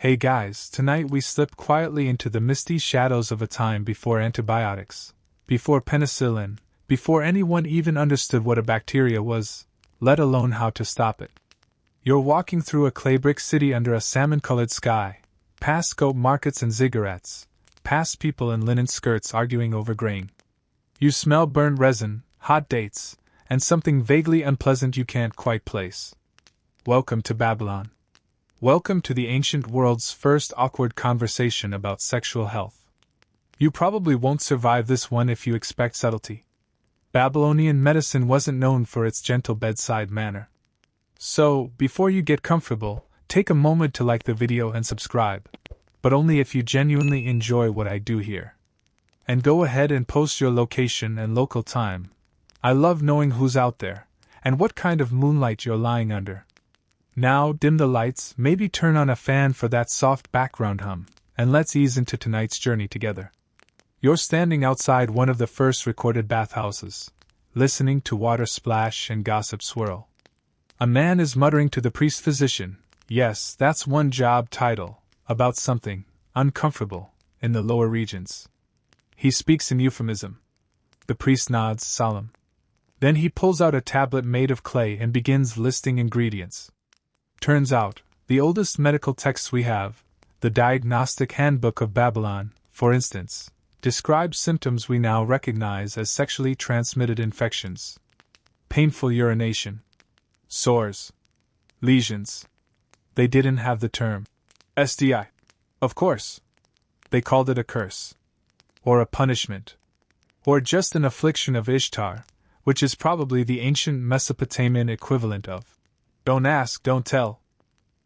Hey guys, tonight we slip quietly into the misty shadows of a time before antibiotics, before penicillin, before anyone even understood what a bacteria was, let alone how to stop it. You're walking through a clay brick city under a salmon-colored sky, past goat markets and ziggurats, past people in linen skirts arguing over grain. You smell burnt resin, hot dates, and something vaguely unpleasant you can't quite place. Welcome to Babylon. Welcome to the ancient world's first awkward conversation about sexual health. You probably won't survive this one if you expect subtlety. Babylonian medicine wasn't known for its gentle bedside manner. So, before you get comfortable, take a moment to like the video and subscribe, but only if you genuinely enjoy what I do here. And go ahead and post your location and local time. I love knowing who's out there, and what kind of moonlight you're lying under. Now, dim the lights, maybe turn on a fan for that soft background hum, and let's ease into tonight's journey together. You're standing outside one of the first recorded bathhouses, listening to water splash and gossip swirl. A man is muttering to the priest-physician, yes, that's one job title, about something uncomfortable in the lower regions. He speaks in euphemism. The priest nods, solemn. Then he pulls out a tablet made of clay and begins listing ingredients. Turns out, the oldest medical texts we have, the Diagnostic Handbook of Babylon, for instance, describes symptoms we now recognize as sexually transmitted infections. Painful urination. Sores. Lesions. They didn't have the term STI. Of course. They called it a curse. Or a punishment. Or just an affliction of Ishtar, which is probably the ancient Mesopotamian equivalent of don't ask, don't tell.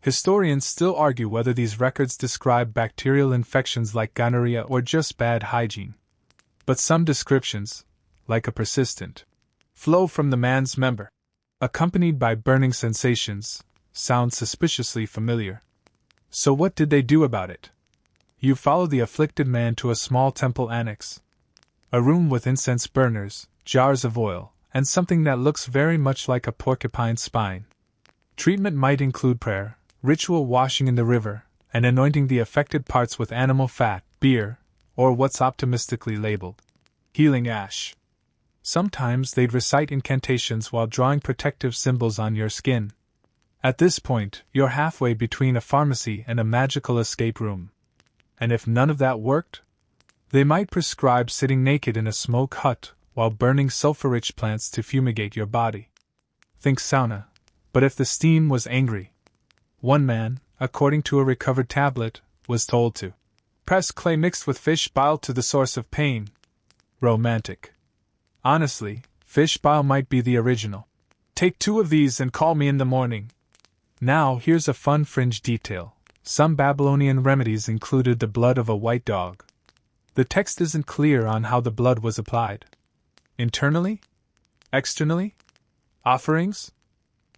Historians still argue whether these records describe bacterial infections like gonorrhea or just bad hygiene. But some descriptions, like a persistent flow from the man's member, accompanied by burning sensations, sound suspiciously familiar. So what did they do about it? You follow the afflicted man to a small temple annex. A room with incense burners, jars of oil, and something that looks very much like a porcupine's spine. Treatment might include prayer, ritual washing in the river, and anointing the affected parts with animal fat, beer, or what's optimistically labeled healing ash. Sometimes they'd recite incantations while drawing protective symbols on your skin. At this point, you're halfway between a pharmacy and a magical escape room. And if none of that worked, they might prescribe sitting naked in a smoke hut while burning sulfur-rich plants to fumigate your body. Think sauna. But if the steam was angry, one man, according to a recovered tablet, was told to press clay mixed with fish bile to the source of pain. Romantic. Honestly, fish bile might be the original. Take 2 of these and call me in the morning. Now here's a fun fringe detail. Some Babylonian remedies included the blood of a white dog. The text isn't clear on how the blood was applied. Internally? Externally? Offerings?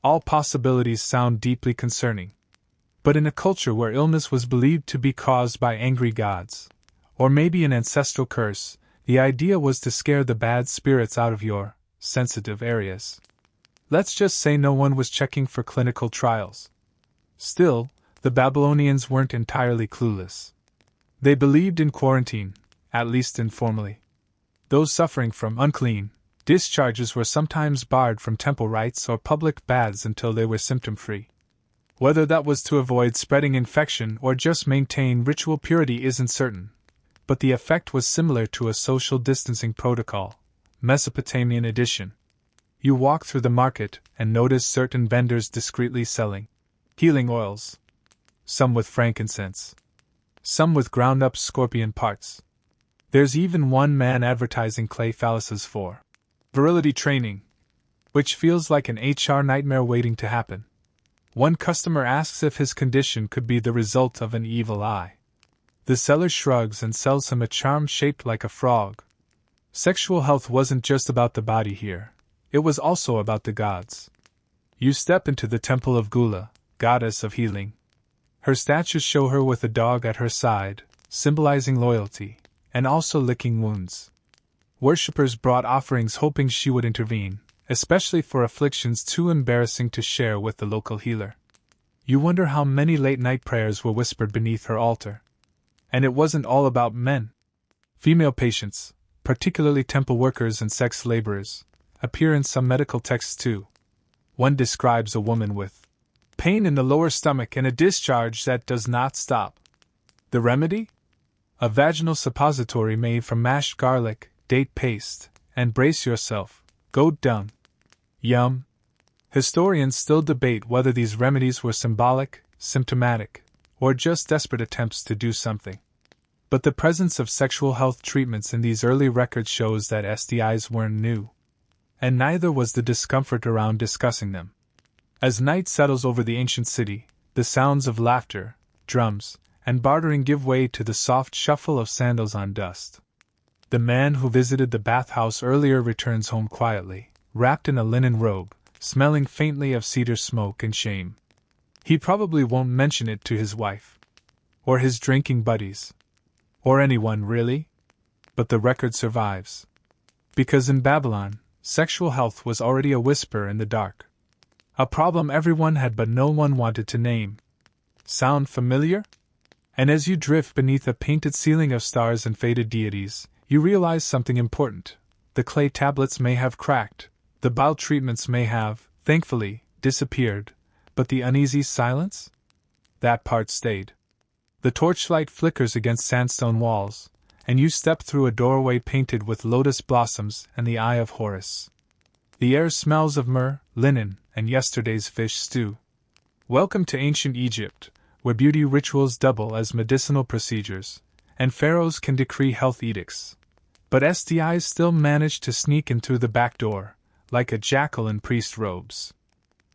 All possibilities sound deeply concerning. But in a culture where illness was believed to be caused by angry gods, or maybe an ancestral curse, the idea was to scare the bad spirits out of your sensitive areas. Let's just say no one was checking for clinical trials. Still, the Babylonians weren't entirely clueless. They believed in quarantine, at least informally. Those suffering from unclean discharges were sometimes barred from temple rites or public baths until they were symptom-free. Whether that was to avoid spreading infection or just maintain ritual purity isn't certain, but the effect was similar to a social distancing protocol, Mesopotamian edition. You walk through the market and notice certain vendors discreetly selling healing oils, some with frankincense, some with ground-up scorpion parts. There's even one man advertising clay phalluses for virility training, which feels like an HR nightmare waiting to happen. One customer asks if his condition could be the result of an evil eye. The seller shrugs and sells him a charm shaped like a frog. Sexual health wasn't just about the body here, it was also about the gods. You step into the temple of Gula, goddess of healing. Her statues show her with a dog at her side, symbolizing loyalty, and also licking wounds. Worshippers brought offerings hoping she would intervene, especially for afflictions too embarrassing to share with the local healer. You wonder how many late-night prayers were whispered beneath her altar. And it wasn't all about men. Female patients, particularly temple workers and sex laborers, appear in some medical texts too. One describes a woman with pain in the lower stomach and a discharge that does not stop. The remedy? A vaginal suppository made from mashed garlic, date paste, and brace yourself, goat dung. Yum. Historians still debate whether these remedies were symbolic, symptomatic, or just desperate attempts to do something. But the presence of sexual health treatments in these early records shows that STIs weren't new. And neither was the discomfort around discussing them. As night settles over the ancient city, the sounds of laughter, drums, and bartering give way to the soft shuffle of sandals on dust. The man who visited the bathhouse earlier returns home quietly, wrapped in a linen robe, smelling faintly of cedar smoke and shame. He probably won't mention it to his wife. Or his drinking buddies. Or anyone, really. But the record survives. Because in Babylon, sexual health was already a whisper in the dark. A problem everyone had but no one wanted to name. Sound familiar? And as you drift beneath a painted ceiling of stars and faded deities, you realize something important. The clay tablets may have cracked, the bowel treatments may have, thankfully, disappeared, but the uneasy silence? That part stayed. The torchlight flickers against sandstone walls, and you step through a doorway painted with lotus blossoms and the eye of Horus. The air smells of myrrh, linen, and yesterday's fish stew. Welcome to ancient Egypt, where beauty rituals double as medicinal procedures, and pharaohs can decree health edicts. But STIs still manage to sneak in through the back door, like a jackal in priest robes.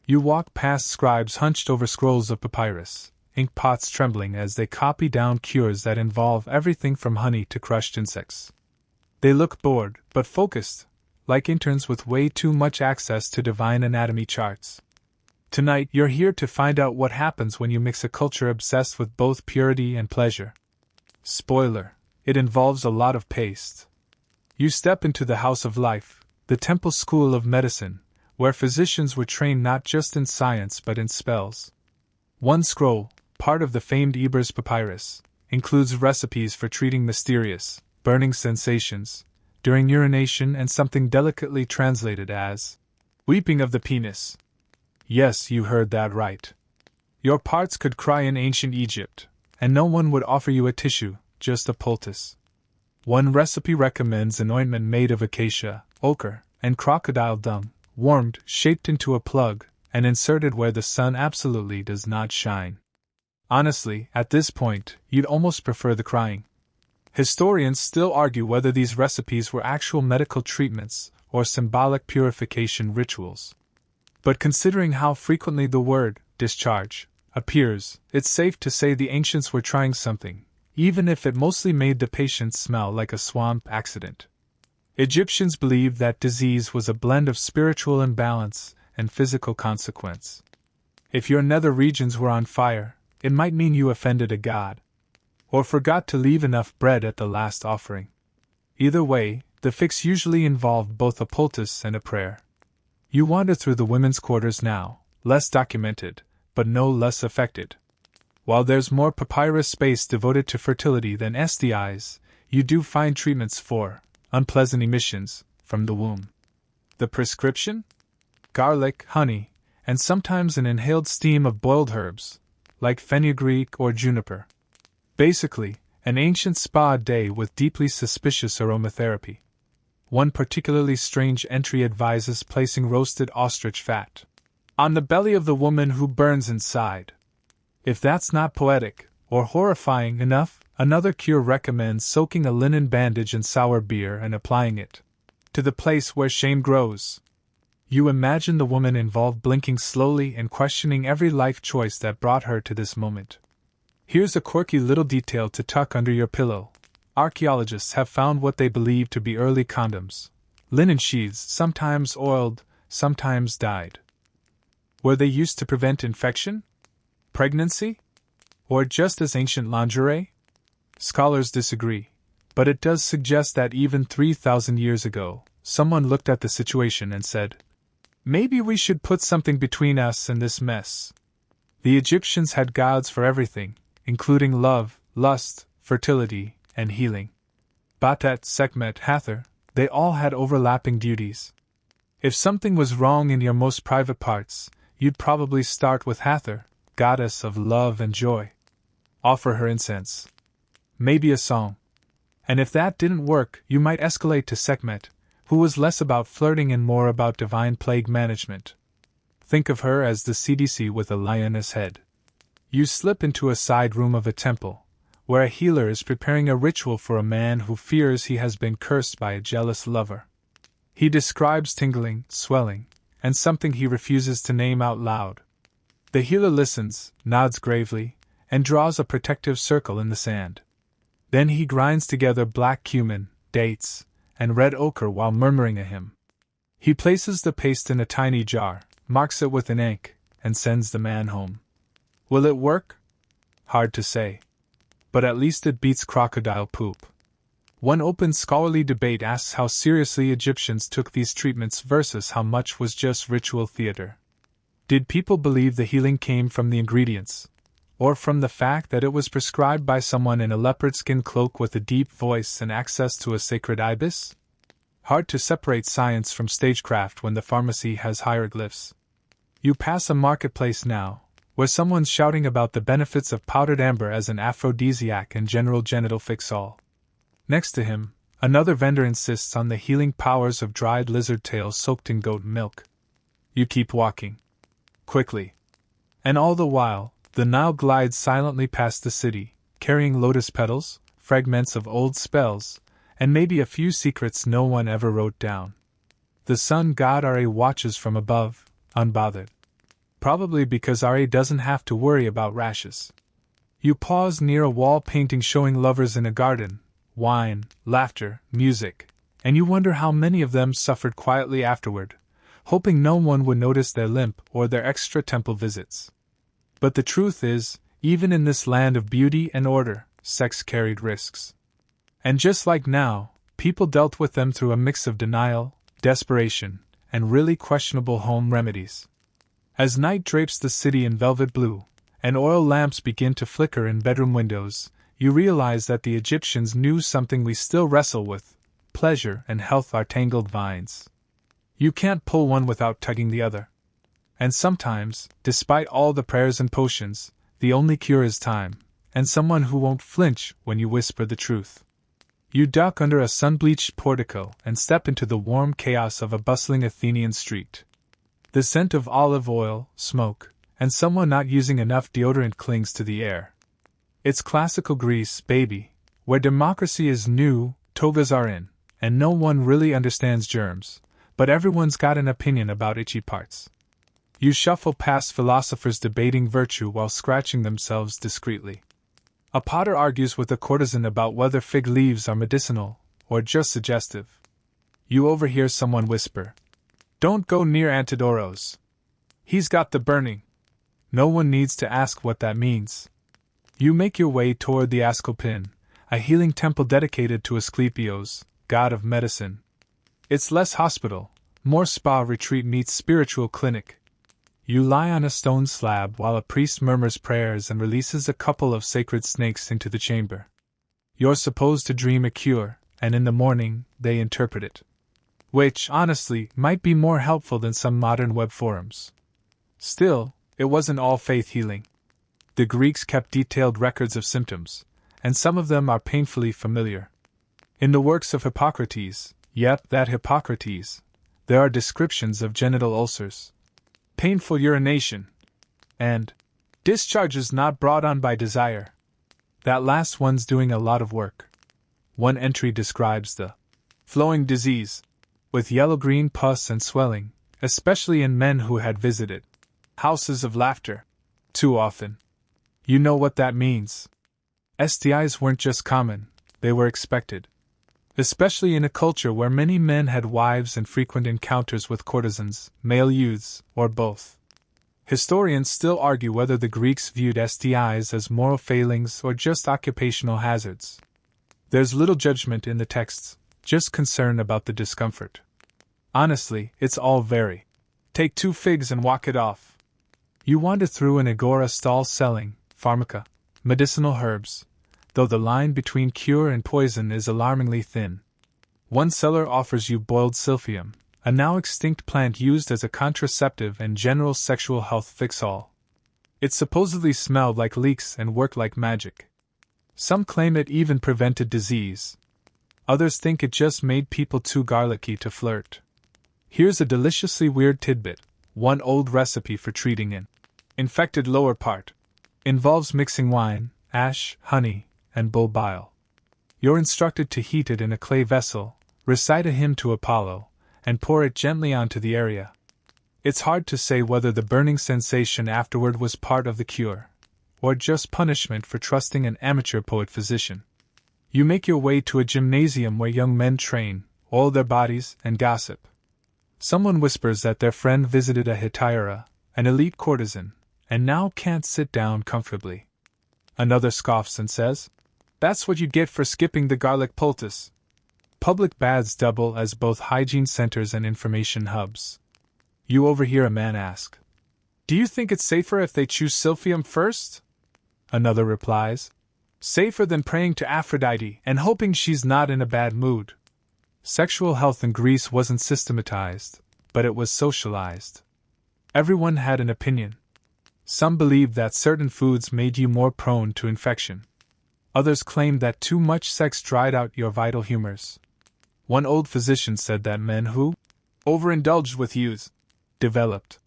You walk past scribes hunched over scrolls of papyrus, ink pots trembling as they copy down cures that involve everything from honey to crushed insects. They look bored, but focused, like interns with way too much access to divine anatomy charts. Tonight, you're here to find out what happens when you mix a culture obsessed with both purity and pleasure. Spoiler: it involves a lot of paste. You step into the House of Life, the temple school of medicine, where physicians were trained not just in science but in spells. One scroll, part of the famed Ebers papyrus, includes recipes for treating mysterious, burning sensations during urination and something delicately translated as weeping of the penis. Yes, you heard that right. Your parts could cry in ancient Egypt, and no one would offer you a tissue, just a poultice. One recipe recommends an ointment made of acacia, ochre, and crocodile dung, warmed, shaped into a plug, and inserted where the sun absolutely does not shine. Honestly, at this point, you'd almost prefer the crying. Historians still argue whether these recipes were actual medical treatments or symbolic purification rituals. But considering how frequently the word discharge appears, it's safe to say the ancients were trying something, even if it mostly made the patient smell like a swamp accident. Egyptians believed that disease was a blend of spiritual imbalance and physical consequence. If your nether regions were on fire, it might mean you offended a god, or forgot to leave enough bread at the last offering. Either way, the fix usually involved both a poultice and a prayer. You wander through the women's quarters now, less documented, but no less affected. While there's more papyrus space devoted to fertility than STIs, you do find treatments for unpleasant emissions from the womb. The prescription? Garlic, honey, and sometimes an inhaled steam of boiled herbs, like fenugreek or juniper. Basically, an ancient spa day with deeply suspicious aromatherapy. One particularly strange entry advises placing roasted ostrich fat on the belly of the woman who burns inside. If that's not poetic, or horrifying enough, another cure recommends soaking a linen bandage in sour beer and applying it to the place where shame grows. You imagine the woman involved blinking slowly and questioning every life choice that brought her to this moment. Here's a quirky little detail to tuck under your pillow. Archaeologists have found what they believe to be early condoms. Linen sheaths, sometimes oiled, sometimes dyed. Were they used to prevent infection? Pregnancy? Or just as ancient lingerie? Scholars disagree, but it does suggest that even 3,000 years ago, someone looked at the situation and said, "Maybe we should put something between us and this mess." The Egyptians had gods for everything, including love, lust, fertility, and healing. Batet, Sekhmet, Hathor, they all had overlapping duties. If something was wrong in your most private parts, you'd probably start with Hathor, goddess of love and joy. Offer her incense. Maybe a song. And if that didn't work, you might escalate to Sekhmet, who was less about flirting and more about divine plague management. Think of her as the CDC with a lioness head. You slip into a side room of a temple, where a healer is preparing a ritual for a man who fears he has been cursed by a jealous lover. He describes tingling, swelling, and something he refuses to name out loud. The healer listens, nods gravely, and draws a protective circle in the sand. Then he grinds together black cumin, dates, and red ochre while murmuring a hymn. He places the paste in a tiny jar, marks it with an ink, and sends the man home. Will it work? Hard to say. But at least it beats crocodile poop. One open scholarly debate asks how seriously Egyptians took these treatments versus how much was just ritual theater. Did people believe the healing came from the ingredients, or from the fact that it was prescribed by someone in a leopard skin cloak with a deep voice and access to a sacred ibis? Hard to separate science from stagecraft when the pharmacy has hieroglyphs. You pass a marketplace now, where someone's shouting about the benefits of powdered amber as an aphrodisiac and general genital fix-all. Next to him, another vendor insists on the healing powers of dried lizard tails soaked in goat milk. You keep walking. Quickly. And all the while, the Nile glides silently past the city, carrying lotus petals, fragments of old spells, and maybe a few secrets no one ever wrote down. The sun god Ra watches from above, unbothered. Probably because Ra doesn't have to worry about rashes. You pause near a wall painting showing lovers in a garden, wine, laughter, music, and you wonder how many of them suffered quietly afterward, hoping no one would notice their limp or their extra temple visits. But the truth is, even in this land of beauty and order, sex carried risks. And just like now, people dealt with them through a mix of denial, desperation, and really questionable home remedies. As night drapes the city in velvet blue, and oil lamps begin to flicker in bedroom windows, you realize that the Egyptians knew something we still wrestle with: pleasure and health are tangled vines. You can't pull one without tugging the other. And sometimes, despite all the prayers and potions, the only cure is time, and someone who won't flinch when you whisper the truth. You duck under a sun-bleached portico and step into the warm chaos of a bustling Athenian street. The scent of olive oil, smoke, and someone not using enough deodorant clings to the air. It's classical Greece, baby, where democracy is new, togas are in, and no one really understands germs, but everyone's got an opinion about itchy parts. You shuffle past philosophers debating virtue while scratching themselves discreetly. A potter argues with a courtesan about whether fig leaves are medicinal or just suggestive. You overhear someone whisper, "Don't go near Antidoros. He's got the burning." No one needs to ask what that means. You make your way toward the Asclepion, a healing temple dedicated to Asclepios, god of medicine. It's less hospital, more spa retreat meets spiritual clinic. You lie on a stone slab while a priest murmurs prayers and releases a couple of sacred snakes into the chamber. You're supposed to dream a cure, and in the morning, they interpret it. Which, honestly, might be more helpful than some modern web forums. Still, it wasn't all faith healing. The Greeks kept detailed records of symptoms, and some of them are painfully familiar. In the works of Hippocrates, yep, that Hippocrates, there are descriptions of genital ulcers, painful urination, and discharges not brought on by desire. That last one's doing a lot of work. One entry describes the flowing disease, with yellow-green pus and swelling, especially in men who had visited houses of laughter too often. You know what that means. STIs weren't just common, they were expected. Especially in a culture where many men had wives and frequent encounters with courtesans, male youths, or both. Historians still argue whether the Greeks viewed STIs as moral failings or just occupational hazards. There's little judgment in the texts, just concern about the discomfort. Honestly, it's all very. Take 2 figs and walk it off. You wander through an agora stall selling pharmaca, medicinal herbs, though the line between cure and poison is alarmingly thin. One seller offers you boiled silphium, a now extinct plant used as a contraceptive and general sexual health fix-all. It supposedly smelled like leeks and worked like magic. Some claim it even prevented disease. Others think it just made people too garlicky to flirt. Here's a deliciously weird tidbit. One old recipe for treating an infected lower part involves mixing wine, ash, honey, and bull bile. You're instructed to heat it in a clay vessel, recite a hymn to Apollo, and pour it gently onto the area. It's hard to say whether the burning sensation afterward was part of the cure, or just punishment for trusting an amateur poet-physician. You make your way to a gymnasium where young men train, oil their bodies, and gossip. Someone whispers that their friend visited a hetaira, an elite courtesan, and now can't sit down comfortably. Another scoffs and says, "That's what you get for skipping the garlic poultice." Public baths double as both hygiene centers and information hubs. You overhear a man ask, "Do you think it's safer if they choose silphium first?" Another replies, "Safer than praying to Aphrodite and hoping she's not in a bad mood." Sexual health in Greece wasn't systematized, but it was socialized. Everyone had an opinion. Some believed that certain foods made you more prone to infection. Others claimed that too much sex dried out your vital humors. One old physician said that men who overindulged with use developed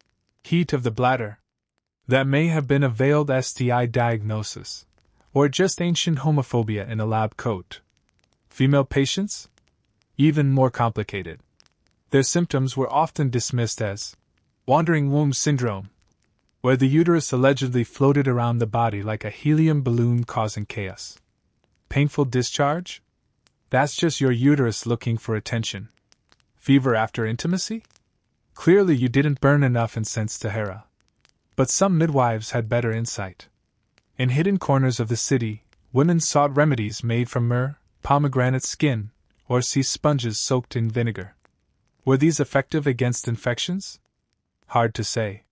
heat of the bladder. That may have been a veiled STI diagnosis, or just ancient homophobia in a lab coat. Female patients? Even more complicated. Their symptoms were often dismissed as wandering womb syndrome, where the uterus allegedly floated around the body like a helium balloon causing chaos. Painful discharge? That's just your uterus looking for attention. Fever after intimacy? Clearly you didn't burn enough incense to Hera. But some midwives had better insight. In hidden corners of the city, women sought remedies made from myrrh, pomegranate skin, or sea sponges soaked in vinegar. Were these effective against infections? Hard to say.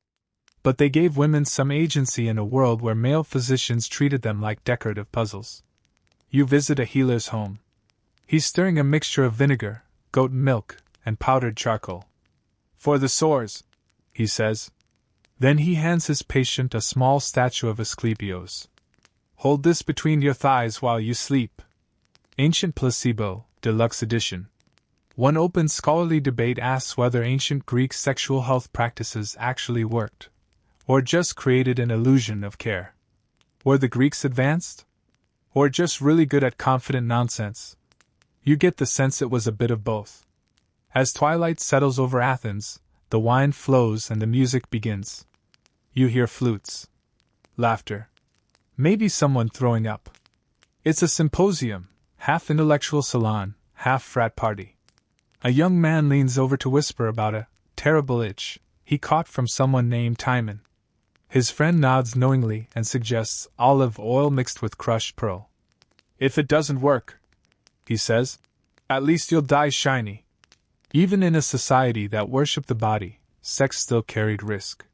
But they gave women some agency in a world where male physicians treated them like decorative puzzles. You visit a healer's home. He's stirring a mixture of vinegar, goat milk, and powdered charcoal. "For the sores," he says. Then he hands his patient a small statue of Asclepios. "Hold this between your thighs while you sleep." Ancient Placebo, Deluxe Edition. One open scholarly debate asks whether ancient Greek sexual health practices actually worked, or just created an illusion of care. Were the Greeks advanced? Or just really good at confident nonsense? You get the sense it was a bit of both. As twilight settles over Athens, the wine flows and the music begins. You hear flutes, laughter, maybe someone throwing up. It's a symposium, half intellectual salon, half frat party. A young man leans over to whisper about a terrible itch he caught from someone named Timon. His friend nods knowingly and suggests olive oil mixed with crushed pearl. "If it doesn't work," he says, "at least you'll die shiny." Even in a society that worshipped the body, sex still carried risk.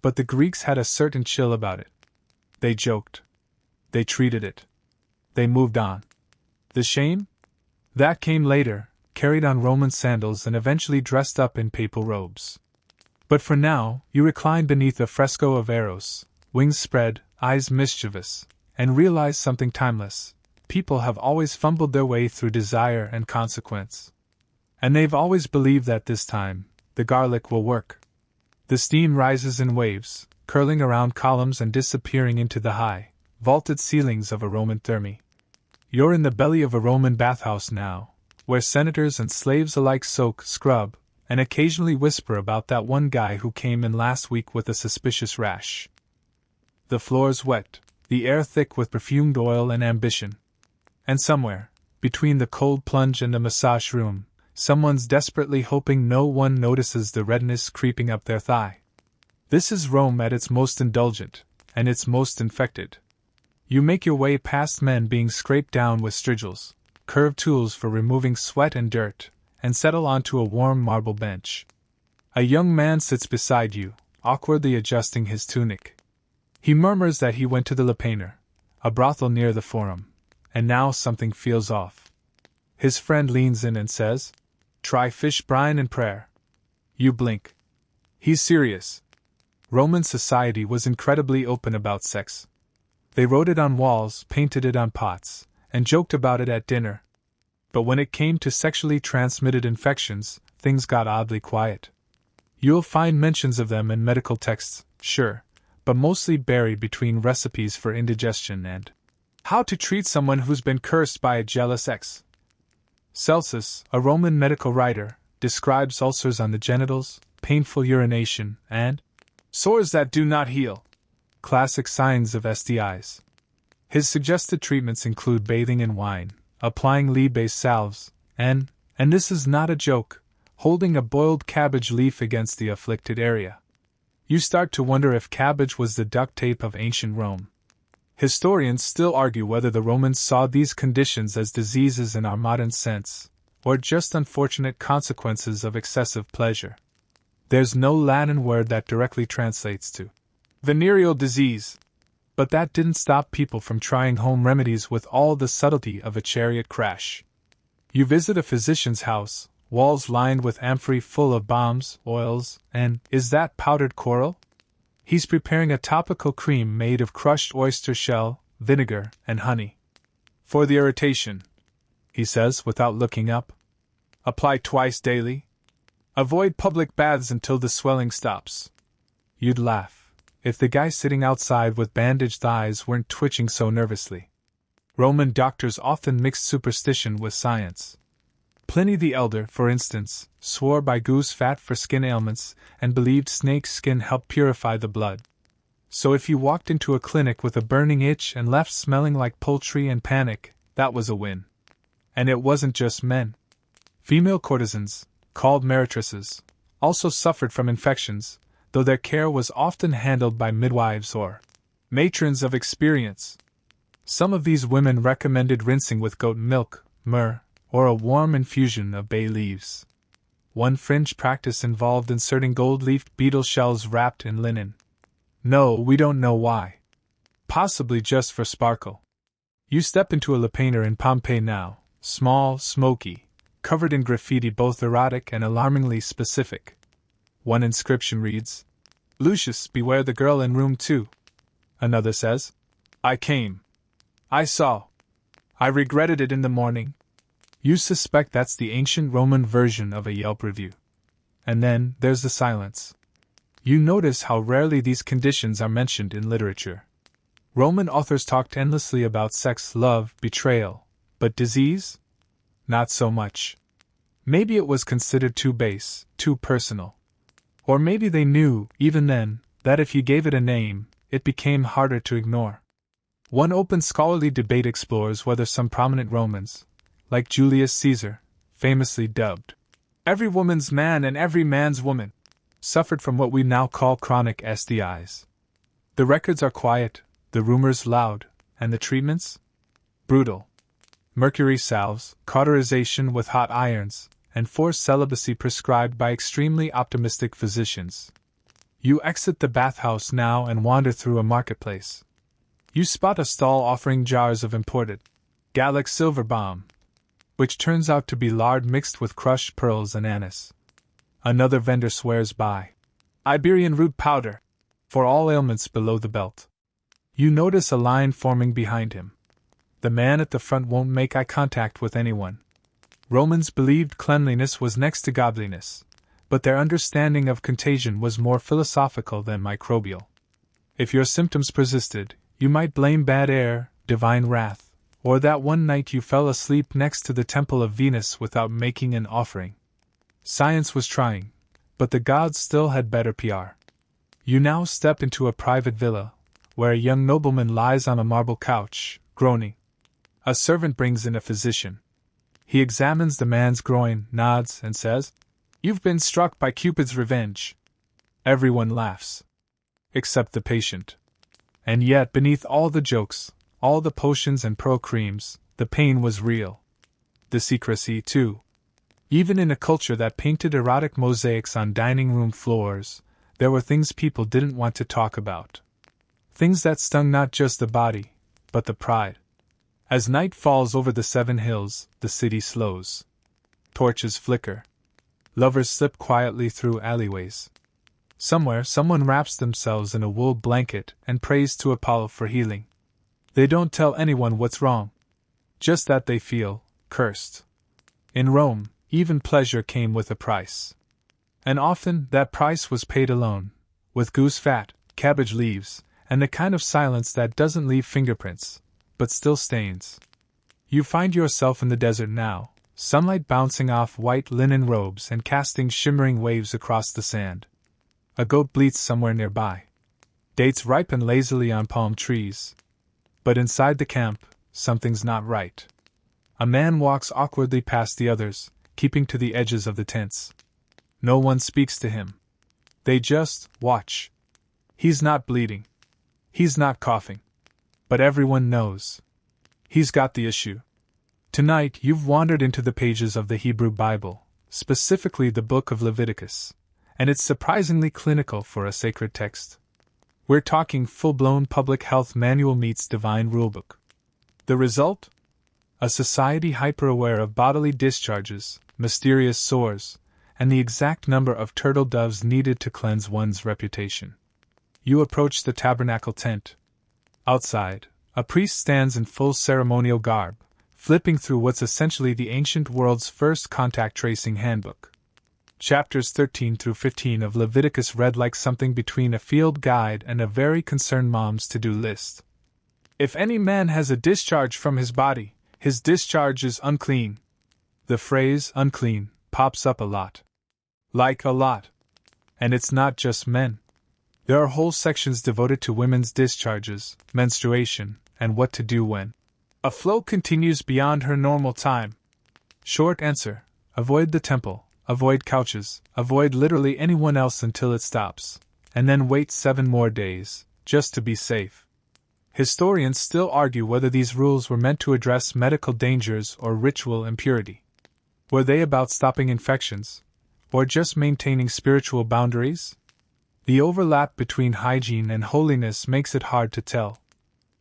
But the Greeks had a certain chill about it. They joked. They treated it. They moved on. The shame? That came later, carried on Roman sandals and eventually dressed up in papal robes. But for now, you recline beneath a fresco of Eros, wings spread, eyes mischievous, and realize something timeless. People have always fumbled their way through desire and consequence. And they've always believed that this time, the garlic will work. The steam rises in waves, curling around columns and disappearing into the high, vaulted ceilings of a Roman therme. You're in the belly of a Roman bathhouse now, where senators and slaves alike soak, scrub, and occasionally whisper about that one guy who came in last week with a suspicious rash. The floor's wet, the air thick with perfumed oil and ambition. And somewhere, between the cold plunge and the massage room, someone's desperately hoping no one notices the redness creeping up their thigh. This is Rome at its most indulgent, and its most infected. You make your way past men being scraped down with strigils, curved tools for removing sweat and dirt, and settle onto a warm marble bench. A young man sits beside you, awkwardly adjusting his tunic. He murmurs that he went to the Lupaner, a brothel near the Forum, and now something feels off. His friend leans in and says, "Try fish brine and prayer." You blink. He's serious. Roman society was incredibly open about sex. They wrote it on walls, painted it on pots, and joked about it at dinner. But when it came to sexually transmitted infections, things got oddly quiet. You'll find mentions of them in medical texts, sure, but mostly buried between recipes for indigestion and how to treat someone who's been cursed by a jealous ex. Celsus, a Roman medical writer, describes ulcers on the genitals, painful urination, and sores that do not heal, classic signs of STIs. His suggested treatments include bathing in wine, applying lea-based salves, and this is not a joke, holding a boiled cabbage leaf against the afflicted area. You start to wonder if cabbage was the duct tape of ancient Rome. Historians still argue whether the Romans saw these conditions as diseases in our modern sense, or just unfortunate consequences of excessive pleasure. There's no Latin word that directly translates to venereal disease, but that didn't stop people from trying home remedies with all the subtlety of a chariot crash. You visit a physician's house, walls lined with amphorae full of balms, oils, and is that powdered coral? He's preparing a topical cream made of crushed oyster shell, vinegar, and honey. For the irritation, he says without looking up. Apply twice daily. Avoid public baths until the swelling stops. You'd laugh if the guy sitting outside with bandaged eyes weren't twitching so nervously. Roman doctors often mixed superstition with science. Pliny the Elder, for instance, swore by goose fat for skin ailments and believed snake skin helped purify the blood. So if you walked into a clinic with a burning itch and left smelling like poultry and panic, that was a win. And it wasn't just men. Female courtesans, called meretresses, also suffered from infections, though their care was often handled by midwives or matrons of experience. Some of these women recommended rinsing with goat milk, myrrh, or a warm infusion of bay leaves. One fringe practice involved inserting gold-leafed beetle shells wrapped in linen. No, we don't know why. Possibly just for sparkle. You step into a Lupaner in Pompeii now, small, smoky, covered in graffiti both erotic and alarmingly specific. One inscription reads, "Lucius, beware the girl in room 2. Another says, "I came. I saw. I regretted it in the morning." You suspect that's the ancient Roman version of a Yelp review. And then there's the silence. You notice how rarely these conditions are mentioned in literature. Roman authors talked endlessly about sex, love, betrayal, but disease? Not so much. Maybe it was considered too base, too personal. Or maybe they knew, even then, that if you gave it a name, it became harder to ignore. One open scholarly debate explores whether some prominent Romans, like Julius Caesar, famously dubbed every woman's man and every man's woman, suffered from what we now call chronic STIs. The records are quiet, the rumors loud, and the treatments? Brutal. Mercury salves, cauterization with hot irons, and forced celibacy prescribed by extremely optimistic physicians. You exit the bathhouse now and wander through a marketplace. You spot a stall offering jars of imported Gallic silver balm, which turns out to be lard mixed with crushed pearls and anise. Another vendor swears by Iberian root powder for all ailments below the belt. You notice a line forming behind him. The man at the front won't make eye contact with anyone. Romans believed cleanliness was next to godliness, but their understanding of contagion was more philosophical than microbial. If your symptoms persisted, you might blame bad air, divine wrath, or that one night you fell asleep next to the temple of Venus without making an offering. Science was trying, but the gods still had better PR. You now step into a private villa, where a young nobleman lies on a marble couch, groaning. A servant brings in a physician. He examines the man's groin, nods, and says, "You've been struck by Cupid's revenge." Everyone laughs. Except the patient. And yet, beneath all the jokes, all the potions and pearl creams, the pain was real. The secrecy, too. Even in a culture that painted erotic mosaics on dining room floors, There were things people didn't want to talk about. Things that stung not just the body, but the pride. As night falls over the 7 hills, the city slows. Torches flicker. Lovers slip quietly through alleyways. Somewhere, someone wraps themselves in a wool blanket and prays to Apollo for healing. They don't tell anyone what's wrong. Just that they feel cursed. In Rome, even pleasure came with a price. And often, that price was paid alone, with goose fat, cabbage leaves, and the kind of silence that doesn't leave fingerprints, but still stains. You find yourself in the desert now, sunlight bouncing off white linen robes and casting shimmering waves across the sand. A goat bleats somewhere nearby. Dates ripen lazily on palm trees. But inside the camp, something's not right. A man walks awkwardly past the others, keeping to the edges of the tents. No one speaks to him. They just watch. He's not bleeding. He's not coughing. But everyone knows. He's got the issue. Tonight you've wandered into the pages of the Hebrew Bible, specifically the book of Leviticus, and it's surprisingly clinical for a sacred text. We're talking full-blown public health manual meets divine rulebook. The result? A society hyper-aware of bodily discharges, mysterious sores, and the exact number of turtle doves needed to cleanse one's reputation. You approach the tabernacle tent. Outside, a priest stands in full ceremonial garb, flipping through what's essentially the ancient world's first contact tracing handbook. Chapters 13 through 15 of Leviticus read like something between a field guide and a very concerned mom's to-do list. If any man has a discharge from his body, his discharge is unclean. The phrase unclean pops up a lot. Like a lot. And it's not just men. There are whole sections devoted to women's discharges, menstruation, and what to do when a flow continues beyond her normal time. Short answer: avoid the temple, avoid couches, avoid literally anyone else until it stops, and then wait 7 more days, just to be safe. Historians still argue whether these rules were meant to address medical dangers or ritual impurity. Were they about stopping infections, or just maintaining spiritual boundaries? The overlap between hygiene and holiness makes it hard to tell.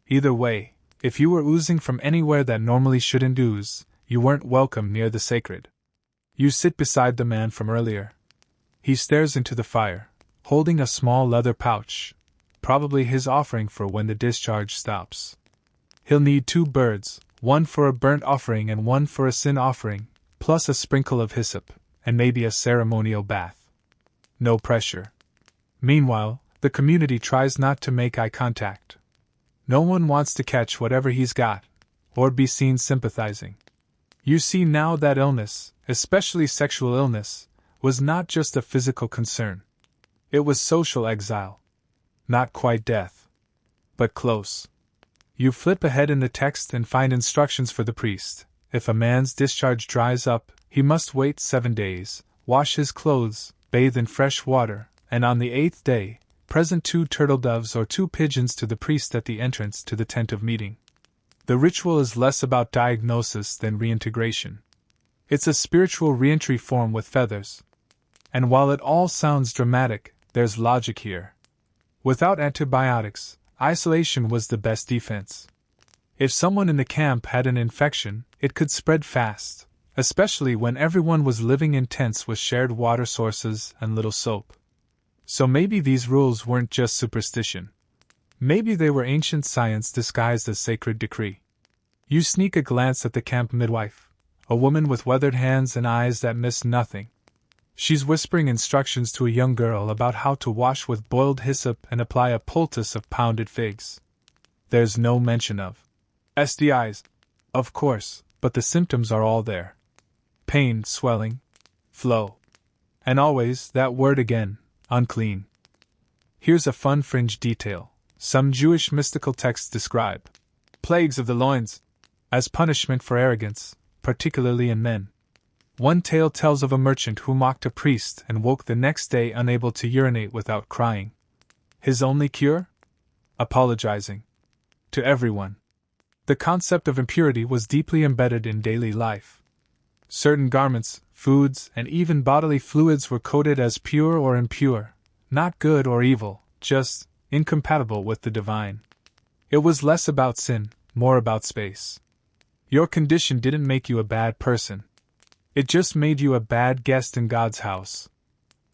Either way, if you were oozing from anywhere that normally shouldn't ooze, you weren't welcome near the sacred. You sit beside the man from earlier. He stares into the fire, holding a small leather pouch, probably his offering for when the discharge stops. He'll need 2 birds, one for a burnt offering and one for a sin offering, plus a sprinkle of hyssop, and maybe a ceremonial bath. No pressure. Meanwhile, the community tries not to make eye contact. No one wants to catch whatever he's got, or be seen sympathizing. You see now that illness, especially sexual illness, was not just a physical concern. It was social exile. Not quite death. But close. You flip ahead in the text and find instructions for the priest. If a man's discharge dries up, he must wait 7 days, wash his clothes, bathe in fresh water, and on the 8th day, present 2 turtle doves or 2 pigeons to the priest at the entrance to the tent of meeting. The ritual is less about diagnosis than reintegration. It's a spiritual reentry form with feathers. And while it all sounds dramatic, there's logic here. Without antibiotics, isolation was the best defense. If someone in the camp had an infection, it could spread fast, especially when everyone was living in tents with shared water sources and little soap. So maybe these rules weren't just superstition. Maybe they were ancient science disguised as sacred decree. You sneak a glance at the camp midwife, a woman with weathered hands and eyes that miss nothing. She's whispering instructions to a young girl about how to wash with boiled hyssop and apply a poultice of pounded figs. There's no mention of STIs, of course, but the symptoms are all there. Pain, swelling, flow. And always that word again, unclean. Here's a fun fringe detail. Some Jewish mystical texts describe plagues of the loins as punishment for arrogance, particularly in men. One tale tells of a merchant who mocked a priest and woke the next day unable to urinate without crying. His only cure? Apologizing. To everyone. The concept of impurity was deeply embedded in daily life. Certain garments, foods, and even bodily fluids were coded as pure or impure, Not good or evil, just incompatible with the divine. It was less about sin, more about space. Your condition didn't make you a bad person. It just made you a bad guest in God's house.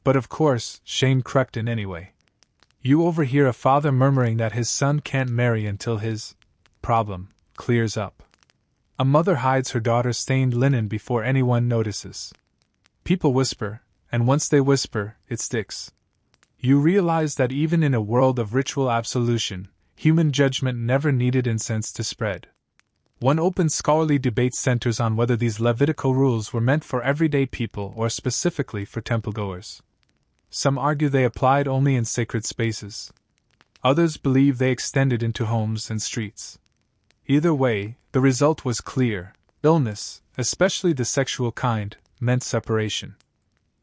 But of course, shame crept in anyway. You overhear a father murmuring that his son can't marry until his problem clears up. A mother hides her daughter's stained linen before anyone notices. People whisper, and once they whisper, it sticks. You realize that even in a world of ritual absolution, human judgment never needed incense to spread. One open scholarly debate centers on whether these Levitical rules were meant for everyday people or specifically for temple-goers. Some argue they applied only in sacred spaces. Others believe they extended into homes and streets. Either way, the result was clear. Illness, especially the sexual kind, meant separation.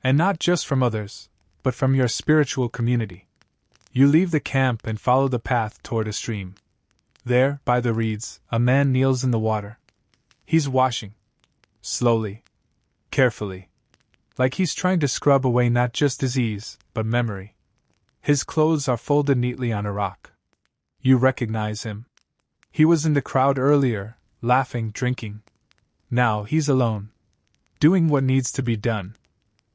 And not just from others, but from your spiritual community. You leave the camp and follow the path toward a stream. There, by the reeds, a man kneels in the water. He's washing. Slowly. Carefully. Like he's trying to scrub away not just disease, but memory. His clothes are folded neatly on a rock. You recognize him. He was in the crowd earlier, laughing, drinking. Now he's alone. Doing what needs to be done.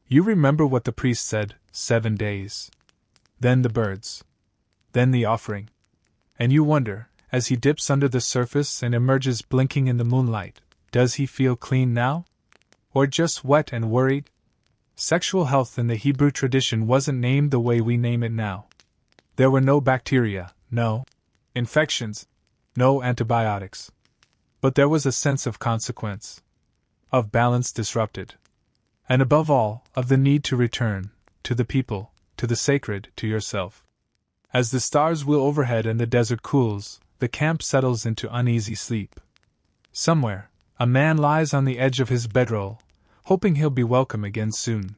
You remember what the priest said, 7 days. Then the birds. Then the offering. And you wonder, as he dips under the surface and emerges blinking in the moonlight, does he feel clean now? Or just wet and worried? Sexual health in the Hebrew tradition wasn't named the way we name it now. There were no bacteria, no infections, no antibiotics. But there was a sense of consequence. Of balance disrupted. And above all, of the need to return, to the people, to the sacred, to yourself. As the stars wheel overhead and the desert cools, the camp settles into uneasy sleep. Somewhere, a man lies on the edge of his bedroll, hoping he'll be welcome again soon.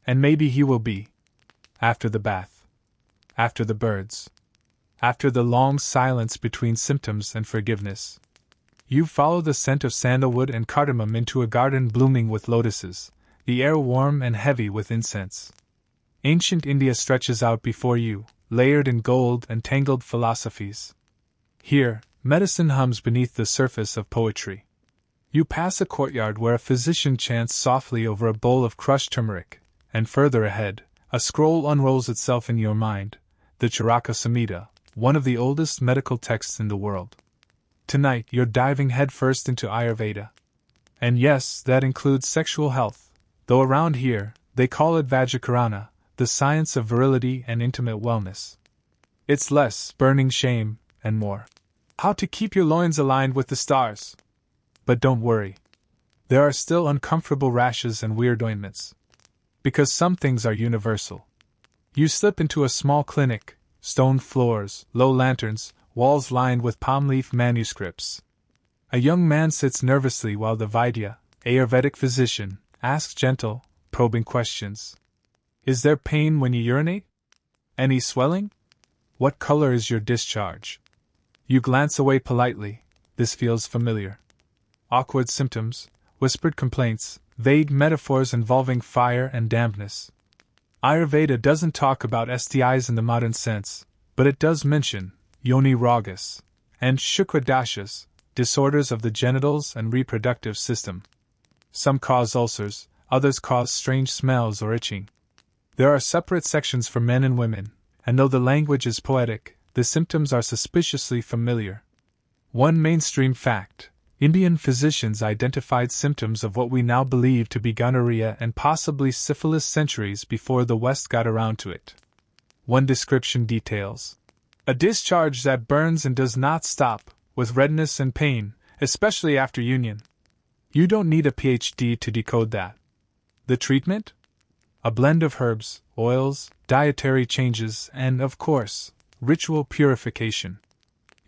And maybe he will be. After the bath. After the birds. After the long silence between symptoms and forgiveness. You follow the scent of sandalwood and cardamom into a garden blooming with lotuses, the air warm and heavy with incense. Ancient India stretches out before you, layered in gold and tangled philosophies. Here, medicine hums beneath the surface of poetry. You pass a courtyard where a physician chants softly over a bowl of crushed turmeric, and further ahead, a scroll unrolls itself in your mind, the Charaka Samhita, one of the oldest medical texts in the world. Tonight you're diving headfirst into Ayurveda. And yes, that includes sexual health, though around here, they call it Vajrakarana, the science of virility and intimate wellness. It's less burning shame, and more how to keep your loins aligned with the stars. But don't worry. There are still uncomfortable rashes and weird ointments. Because some things are universal. You slip into a small clinic, stone floors, low lanterns, walls lined with palm leaf manuscripts. A young man sits nervously while the Vaidya, Ayurvedic physician, asks gentle, probing questions. Is there pain when you urinate? Any swelling? What color is your discharge? You glance away politely. This feels familiar. Awkward symptoms, whispered complaints, vague metaphors involving fire and dampness. Ayurveda doesn't talk about STIs in the modern sense, but it does mention yoni rogas and shukra dashas, disorders of the genitals and reproductive system. Some cause ulcers, others cause strange smells or itching. There are separate sections for men and women, and though the language is poetic, the symptoms are suspiciously familiar. One mainstream fact: Indian physicians identified symptoms of what we now believe to be gonorrhea and possibly syphilis centuries before the West got around to it. One description details a discharge that burns and does not stop, with redness and pain, especially after union. You don't need a PhD to decode that. The treatment? A blend of herbs, oils, dietary changes, and, of course, ritual purification.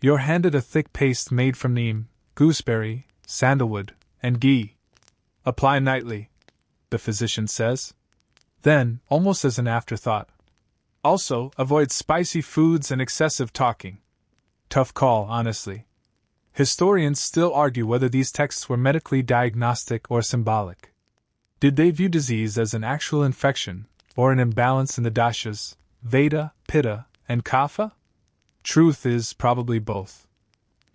You're handed a thick paste made from neem, gooseberry, sandalwood, and ghee. Apply nightly, the physician says. Then, almost as an afterthought, also avoid spicy foods and excessive talking. Tough call, honestly. Historians still argue whether these texts were medically diagnostic or symbolic. Did they view disease as an actual infection, or an imbalance in the dashas, Vata, Pitta, and Kapha? Truth is probably both.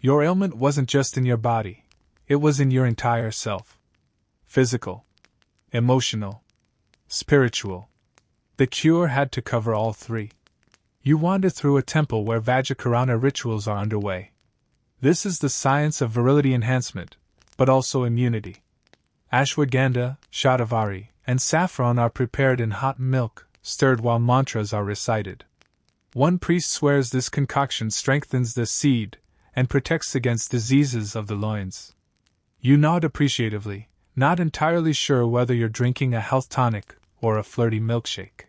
Your ailment wasn't just in your body, it was in your entire self. Physical, emotional, spiritual. The cure had to cover all three. You wander through a temple where Vajrakarana rituals are underway. This is the science of virility enhancement, but also immunity. Ashwagandha, shatavari, and saffron are prepared in hot milk, stirred while mantras are recited. One priest swears this concoction strengthens the seed and protects against diseases of the loins. You nod appreciatively, not entirely sure whether you're drinking a health tonic or a flirty milkshake.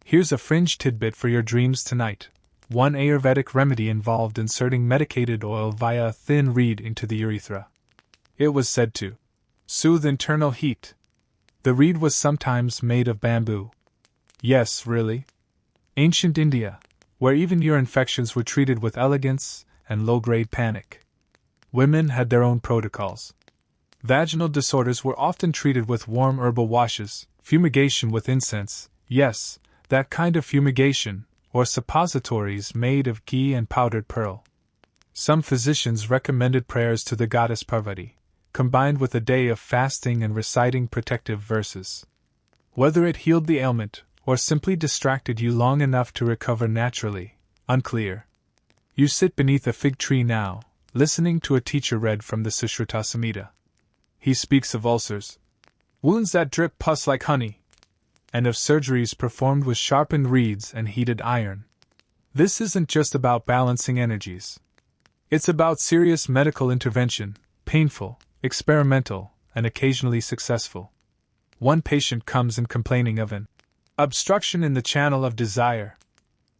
Here's a fringe tidbit for your dreams tonight. One Ayurvedic remedy involved inserting medicated oil via a thin reed into the urethra. It was said to soothe internal heat. The reed was sometimes made of bamboo. Yes, really? Ancient India, where even your infections were treated with elegance and low-grade panic. Women had their own protocols. Vaginal disorders were often treated with warm herbal washes, fumigation with incense, yes, that kind of fumigation, or suppositories made of ghee and powdered pearl. Some physicians recommended prayers to the goddess Parvati, combined with a day of fasting and reciting protective verses. Whether it healed the ailment, or simply distracted you long enough to recover naturally, unclear. You sit beneath a fig tree now, listening to a teacher read from the Sushruta Samhita. He speaks of ulcers, wounds that drip pus like honey, and of surgeries performed with sharpened reeds and heated iron. This isn't just about balancing energies. It's about serious medical intervention, painful, experimental, and occasionally successful. One patient comes in complaining of an obstruction in the channel of desire.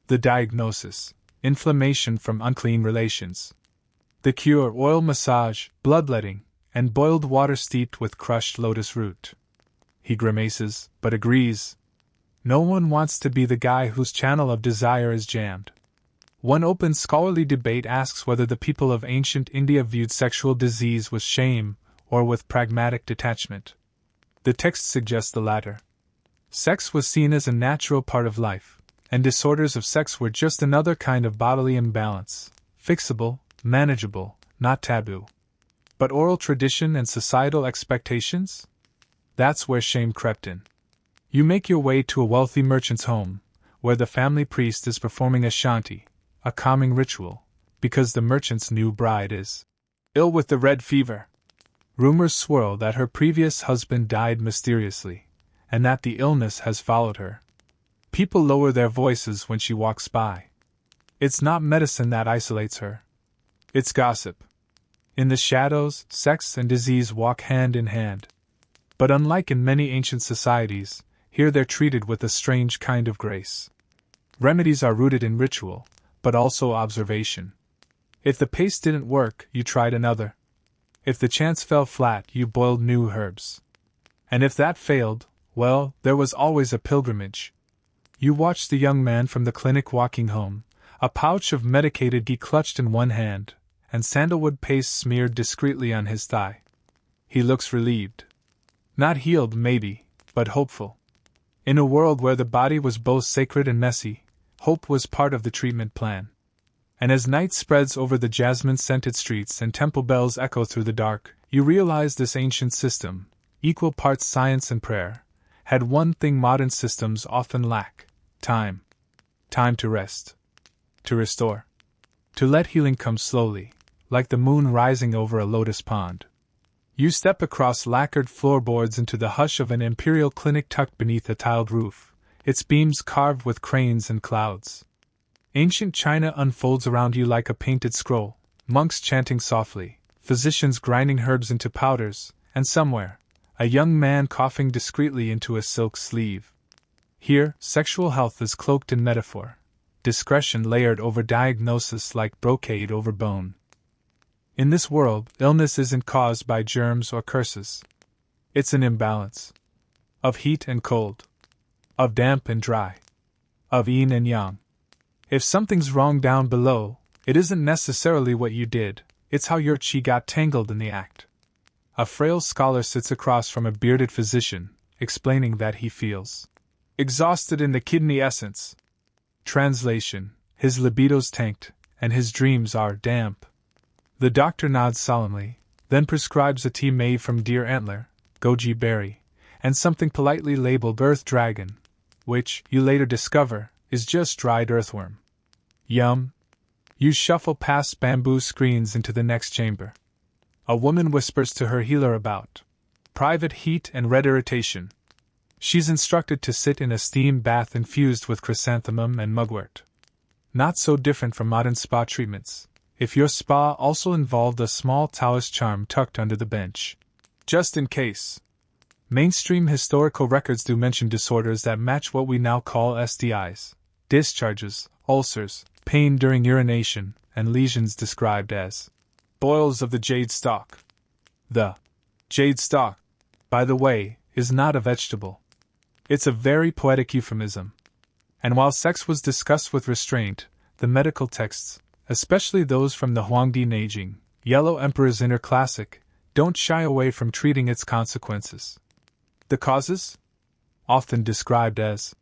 The diagnosis: inflammation from unclean relations. The cure: oil massage, bloodletting, and boiled water steeped with crushed lotus root. He grimaces, but agrees. No one wants to be the guy whose channel of desire is jammed. One open scholarly debate asks whether the people of ancient India viewed sexual disease with shame or with pragmatic detachment. The text suggests the latter. Sex was seen as a natural part of life, and disorders of sex were just another kind of bodily imbalance, fixable, manageable, not taboo. But oral tradition and societal expectations? That's where shame crept in. You make your way to a wealthy merchant's home, where the family priest is performing a shanti, a calming ritual, because the merchant's new bride is ill with the red fever. Rumors swirl that her previous husband died mysteriously, and that the illness has followed her. People lower their voices when she walks by. It's not medicine that isolates her. It's gossip. In the shadows, sex and disease walk hand in hand. But unlike in many ancient societies, here they're treated with a strange kind of grace. Remedies are rooted in ritual, but also observation. If the paste didn't work, you tried another. If the chance fell flat, you boiled new herbs. And if that failed, well, there was always a pilgrimage. You watched the young man from the clinic walking home, a pouch of medicated ghee clutched in one hand, and sandalwood paste smeared discreetly on his thigh. He looks relieved. Not healed, maybe, but hopeful. In a world where the body was both sacred and messy, hope was part of the treatment plan. And as night spreads over the jasmine-scented streets and temple bells echo through the dark, you realize this ancient system, equal parts science and prayer, had one thing modern systems often lack: time. Time to rest. To restore. To let healing come slowly, like the moon rising over a lotus pond. You step across lacquered floorboards into the hush of an imperial clinic tucked beneath a tiled roof, its beams carved with cranes and clouds. Ancient China unfolds around you like a painted scroll, monks chanting softly, physicians grinding herbs into powders, and somewhere, a young man coughing discreetly into a silk sleeve. Here, sexual health is cloaked in metaphor, discretion layered over diagnosis like brocade over bone. In this world, illness isn't caused by germs or curses. It's an imbalance. Of heat and cold. Of damp and dry. Of yin and yang. If something's wrong down below, it isn't necessarily what you did, it's how your chi got tangled in the act. A frail scholar sits across from a bearded physician, explaining that he feels exhausted in the kidney essence. Translation: his libido's tanked, and his dreams are damp. The doctor nods solemnly, then prescribes a tea made from deer antler, goji berry, and something politely labeled earth dragon, which, you later discover, is just dried earthworm. Yum! You shuffle past bamboo screens into the next chamber. A woman whispers to her healer about private heat and red irritation. She's instructed to sit in a steam bath infused with chrysanthemum and mugwort. Not so different from modern spa treatments, if your spa also involved a small Taoist charm tucked under the bench. Just in case. Mainstream historical records do mention disorders that match what we now call STIs: discharges, ulcers, pain during urination, and lesions described as boils of the jade stalk. The jade stalk, by the way, is not a vegetable. It's a very poetic euphemism. And while sex was discussed with restraint, the medical texts, especially those from the Huangdi Neijing, Yellow Emperor's Inner Classic, don't shy away from treating its consequences. The causes? Often described as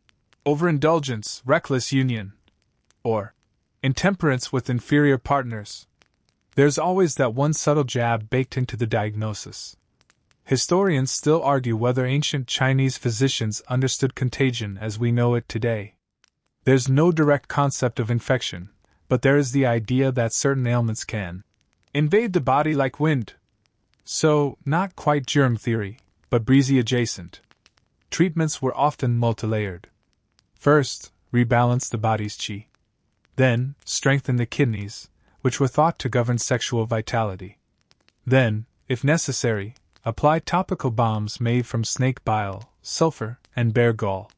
overindulgence, reckless union, or intemperance with inferior partners. There's always that one subtle jab baked into the diagnosis. Historians still argue whether ancient Chinese physicians understood contagion as we know it today. There's no direct concept of infection, but there is the idea that certain ailments can invade the body like wind. So, not quite germ theory, but breezy adjacent. Treatments were often multilayered. First, rebalance the body's qi. Then, strengthen the kidneys, which were thought to govern sexual vitality. Then, if necessary, apply topical balms made from snake bile, sulfur, and bear gall.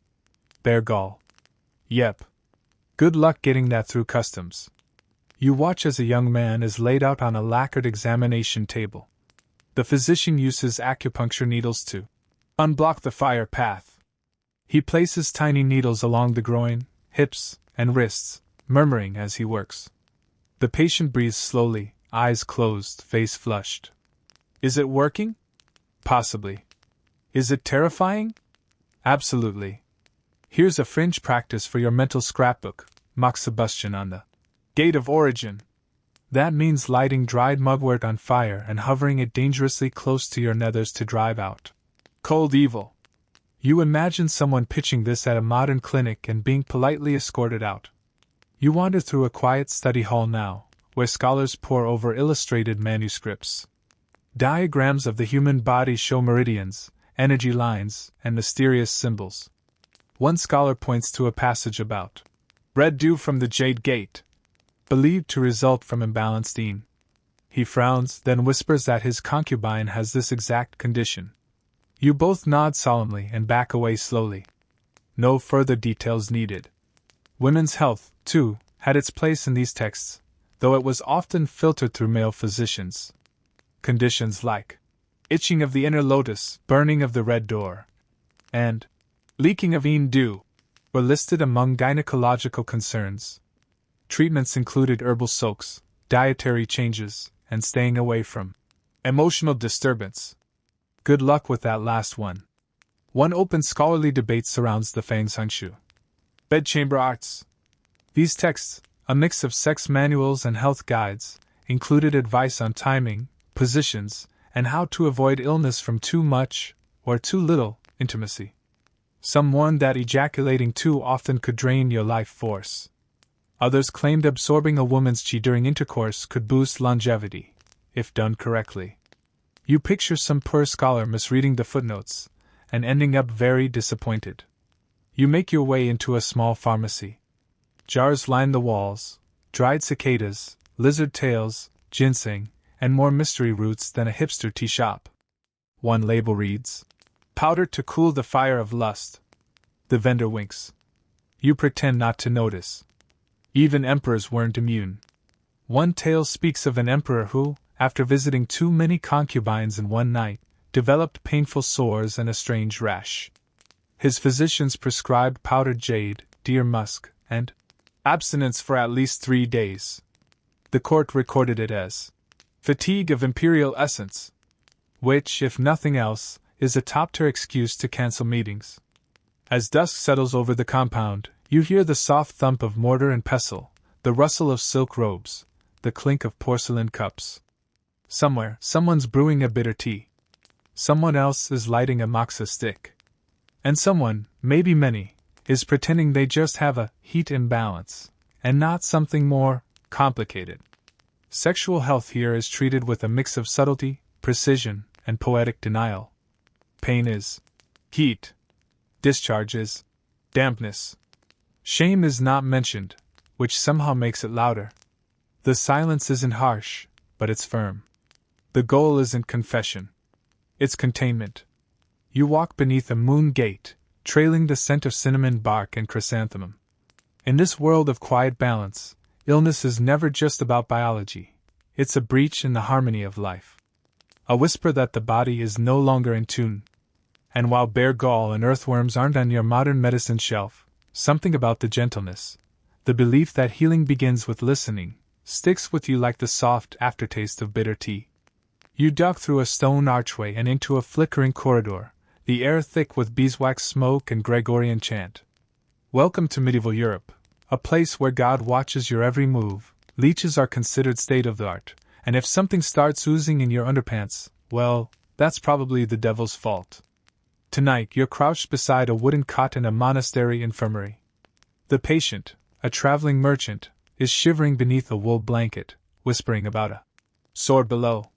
Bear gall. Yep. Good luck getting that through customs. You watch as a young man is laid out on a lacquered examination table. The physician uses acupuncture needles to unblock the fire path. He places tiny needles along the groin, hips, and wrists, murmuring as he works. The patient breathes slowly, eyes closed, face flushed. Is it working? Possibly. Is it terrifying? Absolutely. Here's a fringe practice for your mental scrapbook: moxibustion on the gate of origin. That means lighting dried mugwort on fire and hovering it dangerously close to your nethers to drive out cold evil. You imagine someone pitching this at a modern clinic and being politely escorted out. You wander through a quiet study hall now, where scholars pore over illustrated manuscripts. Diagrams of the human body show meridians, energy lines, and mysterious symbols. One scholar points to a passage about red dew from the jade gate, believed to result from imbalanced yin. He frowns, then whispers that his concubine has this exact condition. You both nod solemnly and back away slowly. No further details needed. Women's health, too, had its place in these texts, though it was often filtered through male physicians. Conditions like itching of the inner lotus, burning of the red door, and leaking of yin dew were listed among gynecological concerns. Treatments included herbal soaks, dietary changes, and staying away from emotional disturbance. Good luck with that last one. One open scholarly debate surrounds the Fang Sungshu bedchamber arts. These texts, a mix of sex manuals and health guides, included advice on timing, positions, and how to avoid illness from too much, or too little, intimacy. Some warned that ejaculating too often could drain your life force. Others claimed absorbing a woman's qi during intercourse could boost longevity, if done correctly. You picture some poor scholar misreading the footnotes, and ending up very disappointed. You make your way into a small pharmacy. Jars line the walls, dried cicadas, lizard tails, ginseng, and more mystery roots than a hipster tea shop. One label reads, powder to cool the fire of lust. The vendor winks. You pretend not to notice. Even emperors weren't immune. One tale speaks of an emperor who, after visiting too many concubines in one night, developed painful sores and a strange rash. His physicians prescribed powdered jade, deer musk, and abstinence for at least 3 days. The court recorded it as fatigue of imperial essence, which, if nothing else, is a top-tier excuse to cancel meetings. As dusk settles over the compound, You hear the soft thump of mortar and pestle, the rustle of silk robes, the clink of porcelain cups. Somewhere, someone's brewing a bitter tea. Someone else is lighting a moxa stick. And someone, maybe many, is pretending they just have a heat imbalance, and not something more complicated. Sexual health here is treated with a mix of subtlety, precision, and poetic denial. Pain is heat. Discharge is dampness. Shame is not mentioned, which somehow makes it louder. The silence isn't harsh, but it's firm. The goal isn't confession. It's containment. You walk beneath a moon gate, trailing the scent of cinnamon bark and chrysanthemum. In this world of quiet balance, illness is never just about biology. It's a breach in the harmony of life. A whisper that the body is no longer in tune. And while bear gall and earthworms aren't on your modern medicine shelf, something about the gentleness, the belief that healing begins with listening, sticks with you like the soft aftertaste of bitter tea. You duck through a stone archway and into a flickering corridor, the air thick with beeswax smoke and Gregorian chant. Welcome to medieval Europe, a place where God watches your every move, leeches are considered state-of-the-art, and if something starts oozing in your underpants, well, that's probably the devil's fault. Tonight you're crouched beside a wooden cot in a monastery infirmary. The patient, a traveling merchant, is shivering beneath a wool blanket, whispering about a sore below.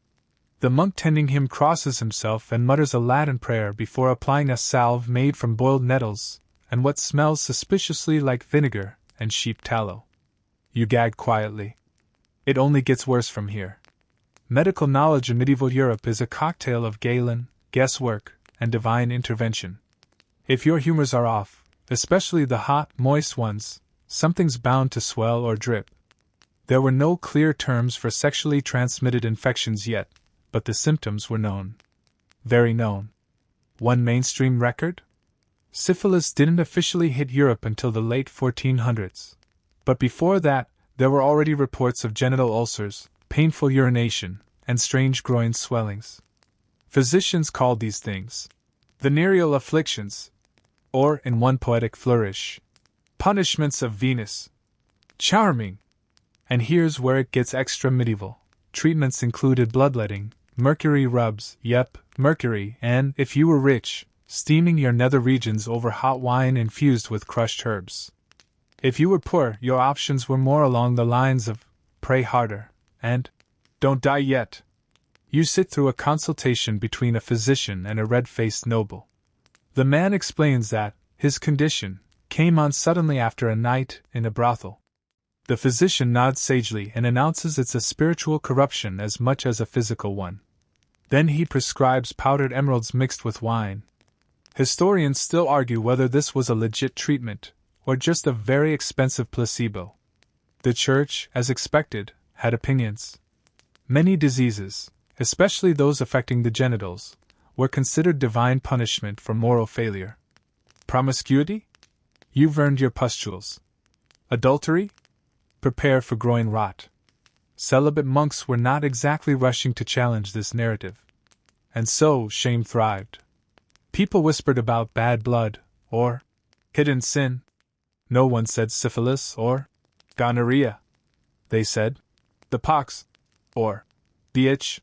The monk tending him crosses himself and mutters a Latin prayer before applying a salve made from boiled nettles, and what smells suspiciously like vinegar and sheep tallow. You gag quietly. It only gets worse from here. Medical knowledge in medieval Europe is a cocktail of Galen, guesswork, and divine intervention. If your humors are off, especially the hot, moist ones, something's bound to swell or drip. There were no clear terms for sexually transmitted infections yet, but the symptoms were known. Very known. One mainstream record? Syphilis didn't officially hit Europe until the late 1400s. But before that, there were already reports of genital ulcers, painful urination, and strange groin swellings. Physicians called these things venereal afflictions, or, in one poetic flourish, punishments of Venus. Charming! And here's where it gets extra medieval. Treatments included bloodletting, mercury rubs, mercury, and, if you were rich, steaming your nether regions over hot wine infused with crushed herbs. If you were poor, your options were more along the lines of pray harder and don't die yet. You sit through a consultation between a physician and a red-faced noble. The man explains that his condition came on suddenly after a night in a brothel. The physician nods sagely and announces it's a spiritual corruption as much as a physical one. Then he prescribes powdered emeralds mixed with wine. Historians still argue whether this was a legit treatment, or just a very expensive placebo. The Church, as expected, had opinions. Many diseases, especially those affecting the genitals, were considered divine punishment for moral failure. Promiscuity? You've earned your pustules. Adultery? Prepare for groin rot. Celibate monks were not exactly rushing to challenge this narrative. And so shame thrived. People whispered about bad blood, or hidden sin. No one said syphilis or gonorrhea. They said the pox, or the itch,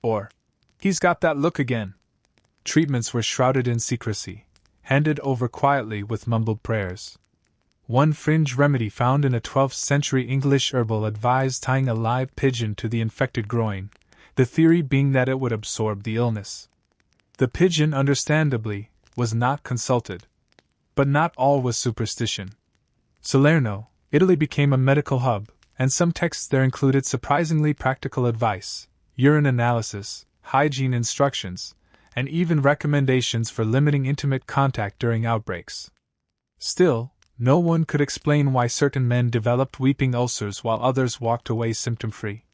or he's got that look again. Treatments were shrouded in secrecy, handed over quietly with mumbled prayers. One fringe remedy found in a 12th century English herbal advised tying a live pigeon to the infected groin, the theory being that it would absorb the illness. The pigeon, understandably, was not consulted. But not all was superstition. Salerno, Italy became a medical hub, and some texts there included surprisingly practical advice, urine analysis, hygiene instructions, and even recommendations for limiting intimate contact during outbreaks. Still, no one could explain why certain men developed weeping ulcers while others walked away symptom-free.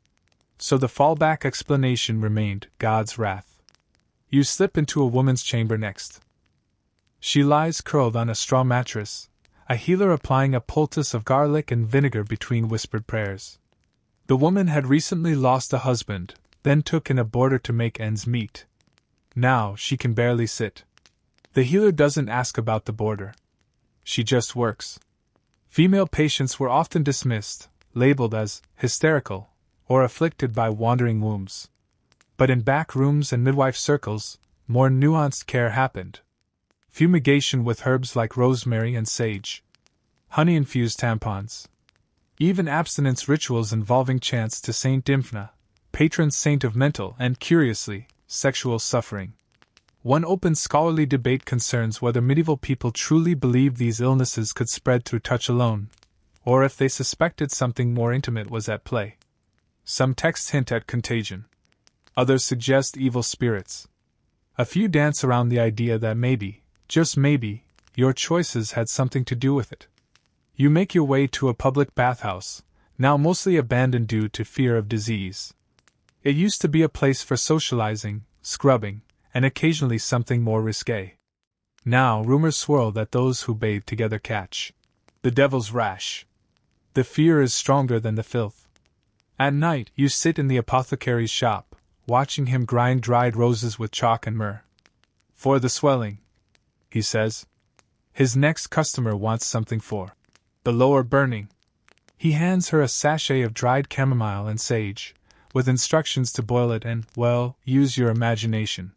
So the fallback explanation remained God's wrath. You slip into a woman's chamber next. She lies curled on a straw mattress, a healer applying a poultice of garlic and vinegar between whispered prayers. The woman had recently lost a husband, then took in a boarder to make ends meet. Now she can barely sit. The healer doesn't ask about the boarder. She just works. Female patients were often dismissed, labeled as hysterical, or afflicted by wandering wombs. But in back rooms and midwife circles, more nuanced care happened. Fumigation with herbs like rosemary and sage, honey-infused tampons, even abstinence rituals involving chants to Saint Dymphna, patron saint of mental and, curiously, sexual suffering. One open scholarly debate concerns whether medieval people truly believed these illnesses could spread through touch alone, or if they suspected something more intimate was at play. Some texts hint at contagion. Others suggest evil spirits. A few dance around the idea that maybe, just maybe, your choices had something to do with it. You make your way to a public bathhouse, now mostly abandoned due to fear of disease. It used to be a place for socializing, scrubbing, and occasionally something more risque. Now rumors swirl that those who bathe together catch the devil's rash. The fear is stronger than the filth. At night, you sit in the apothecary's shop, watching him grind dried roses with chalk and myrrh. For the swelling, he says. His next customer wants something for the lower burning. He hands her a sachet of dried chamomile and sage, with instructions to boil it and, well, use your imagination.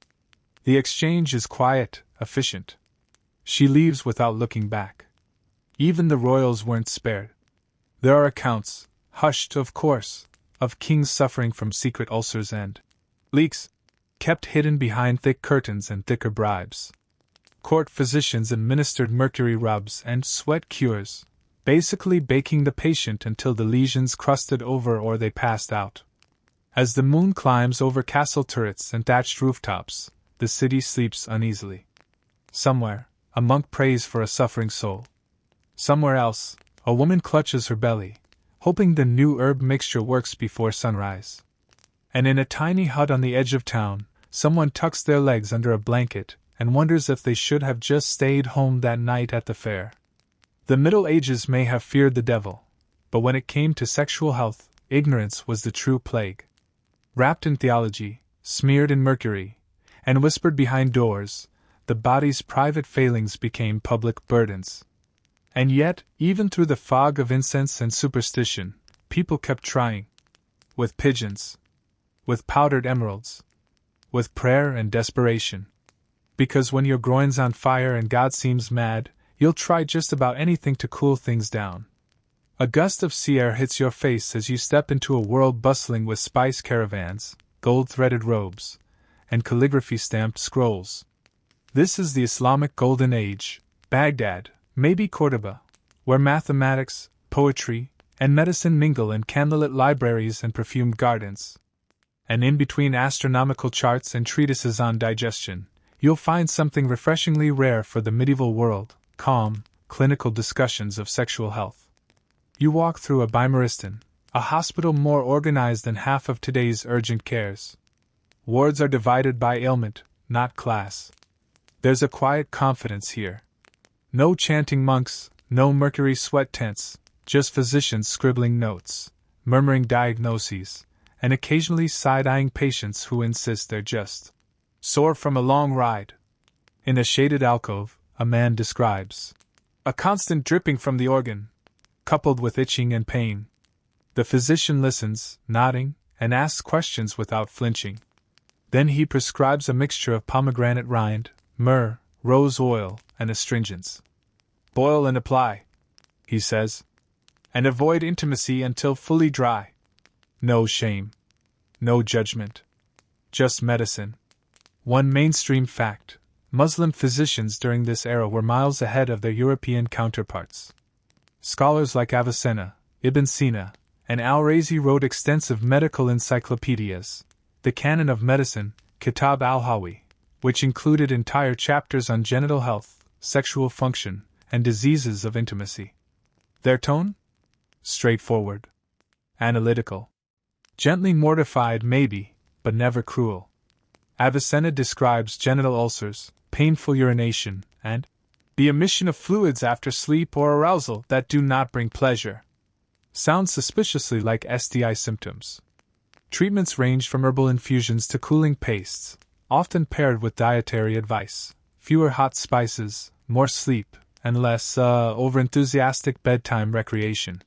The exchange is quiet, efficient. She leaves without looking back. Even the royals weren't spared. There are accounts, hushed of course, of kings suffering from secret ulcers and leaks, kept hidden behind thick curtains and thicker bribes. Court physicians administered mercury rubs and sweat cures, basically baking the patient until the lesions crusted over or they passed out. As the moon climbs over castle turrets and thatched rooftops, the city sleeps uneasily. Somewhere, a monk prays for a suffering soul. Somewhere else, a woman clutches her belly, hoping the new herb mixture works before sunrise. And in a tiny hut on the edge of town, someone tucks their legs under a blanket and wonders if they should have just stayed home that night at the fair. The Middle Ages may have feared the devil, but when it came to sexual health, ignorance was the true plague. Wrapped in theology, smeared in mercury, and whispered behind doors, the body's private failings became public burdens. And yet, even through the fog of incense and superstition, people kept trying. With pigeons. With powdered emeralds. With prayer and desperation. Because when your groin's on fire and God seems mad, you'll try just about anything to cool things down. A gust of sea air hits your face as you step into a world bustling with spice caravans, gold-threaded robes, and calligraphy-stamped scrolls. This is the Islamic Golden Age, Baghdad, maybe Cordoba, where mathematics, poetry, and medicine mingle in candlelit libraries and perfumed gardens. And in between astronomical charts and treatises on digestion, you'll find something refreshingly rare for the medieval world: calm, clinical discussions of sexual health. You walk through a Bimaristan, a hospital more organized than half of today's urgent cares. Wards are divided by ailment, not class. There's a quiet confidence here. No chanting monks, no mercury sweat tents, just physicians scribbling notes, murmuring diagnoses, and occasionally side-eyeing patients who insist they're just sore from a long ride. In a shaded alcove, a man describes a constant dripping from the organ, coupled with itching and pain. The physician listens, nodding, and asks questions without flinching. Then he prescribes a mixture of pomegranate rind, myrrh, rose oil, and astringents. Boil and apply, he says, and avoid intimacy until fully dry. No shame. No judgment. Just medicine. One mainstream fact: Muslim physicians during this era were miles ahead of their European counterparts. Scholars like Avicenna, Ibn Sina, and Al-Razi wrote extensive medical encyclopedias, the Canon of Medicine, Kitab al-Hawi, which included entire chapters on genital health, sexual function, and diseases of intimacy. Their tone? Straightforward. Analytical. Gently mortified, maybe, but never cruel. Avicenna describes genital ulcers, painful urination, and the emission of fluids after sleep or arousal that do not bring pleasure. Sounds suspiciously like STI symptoms. Treatments range from herbal infusions to cooling pastes, often paired with dietary advice: fewer hot spices, more sleep, and less, overenthusiastic bedtime recreation.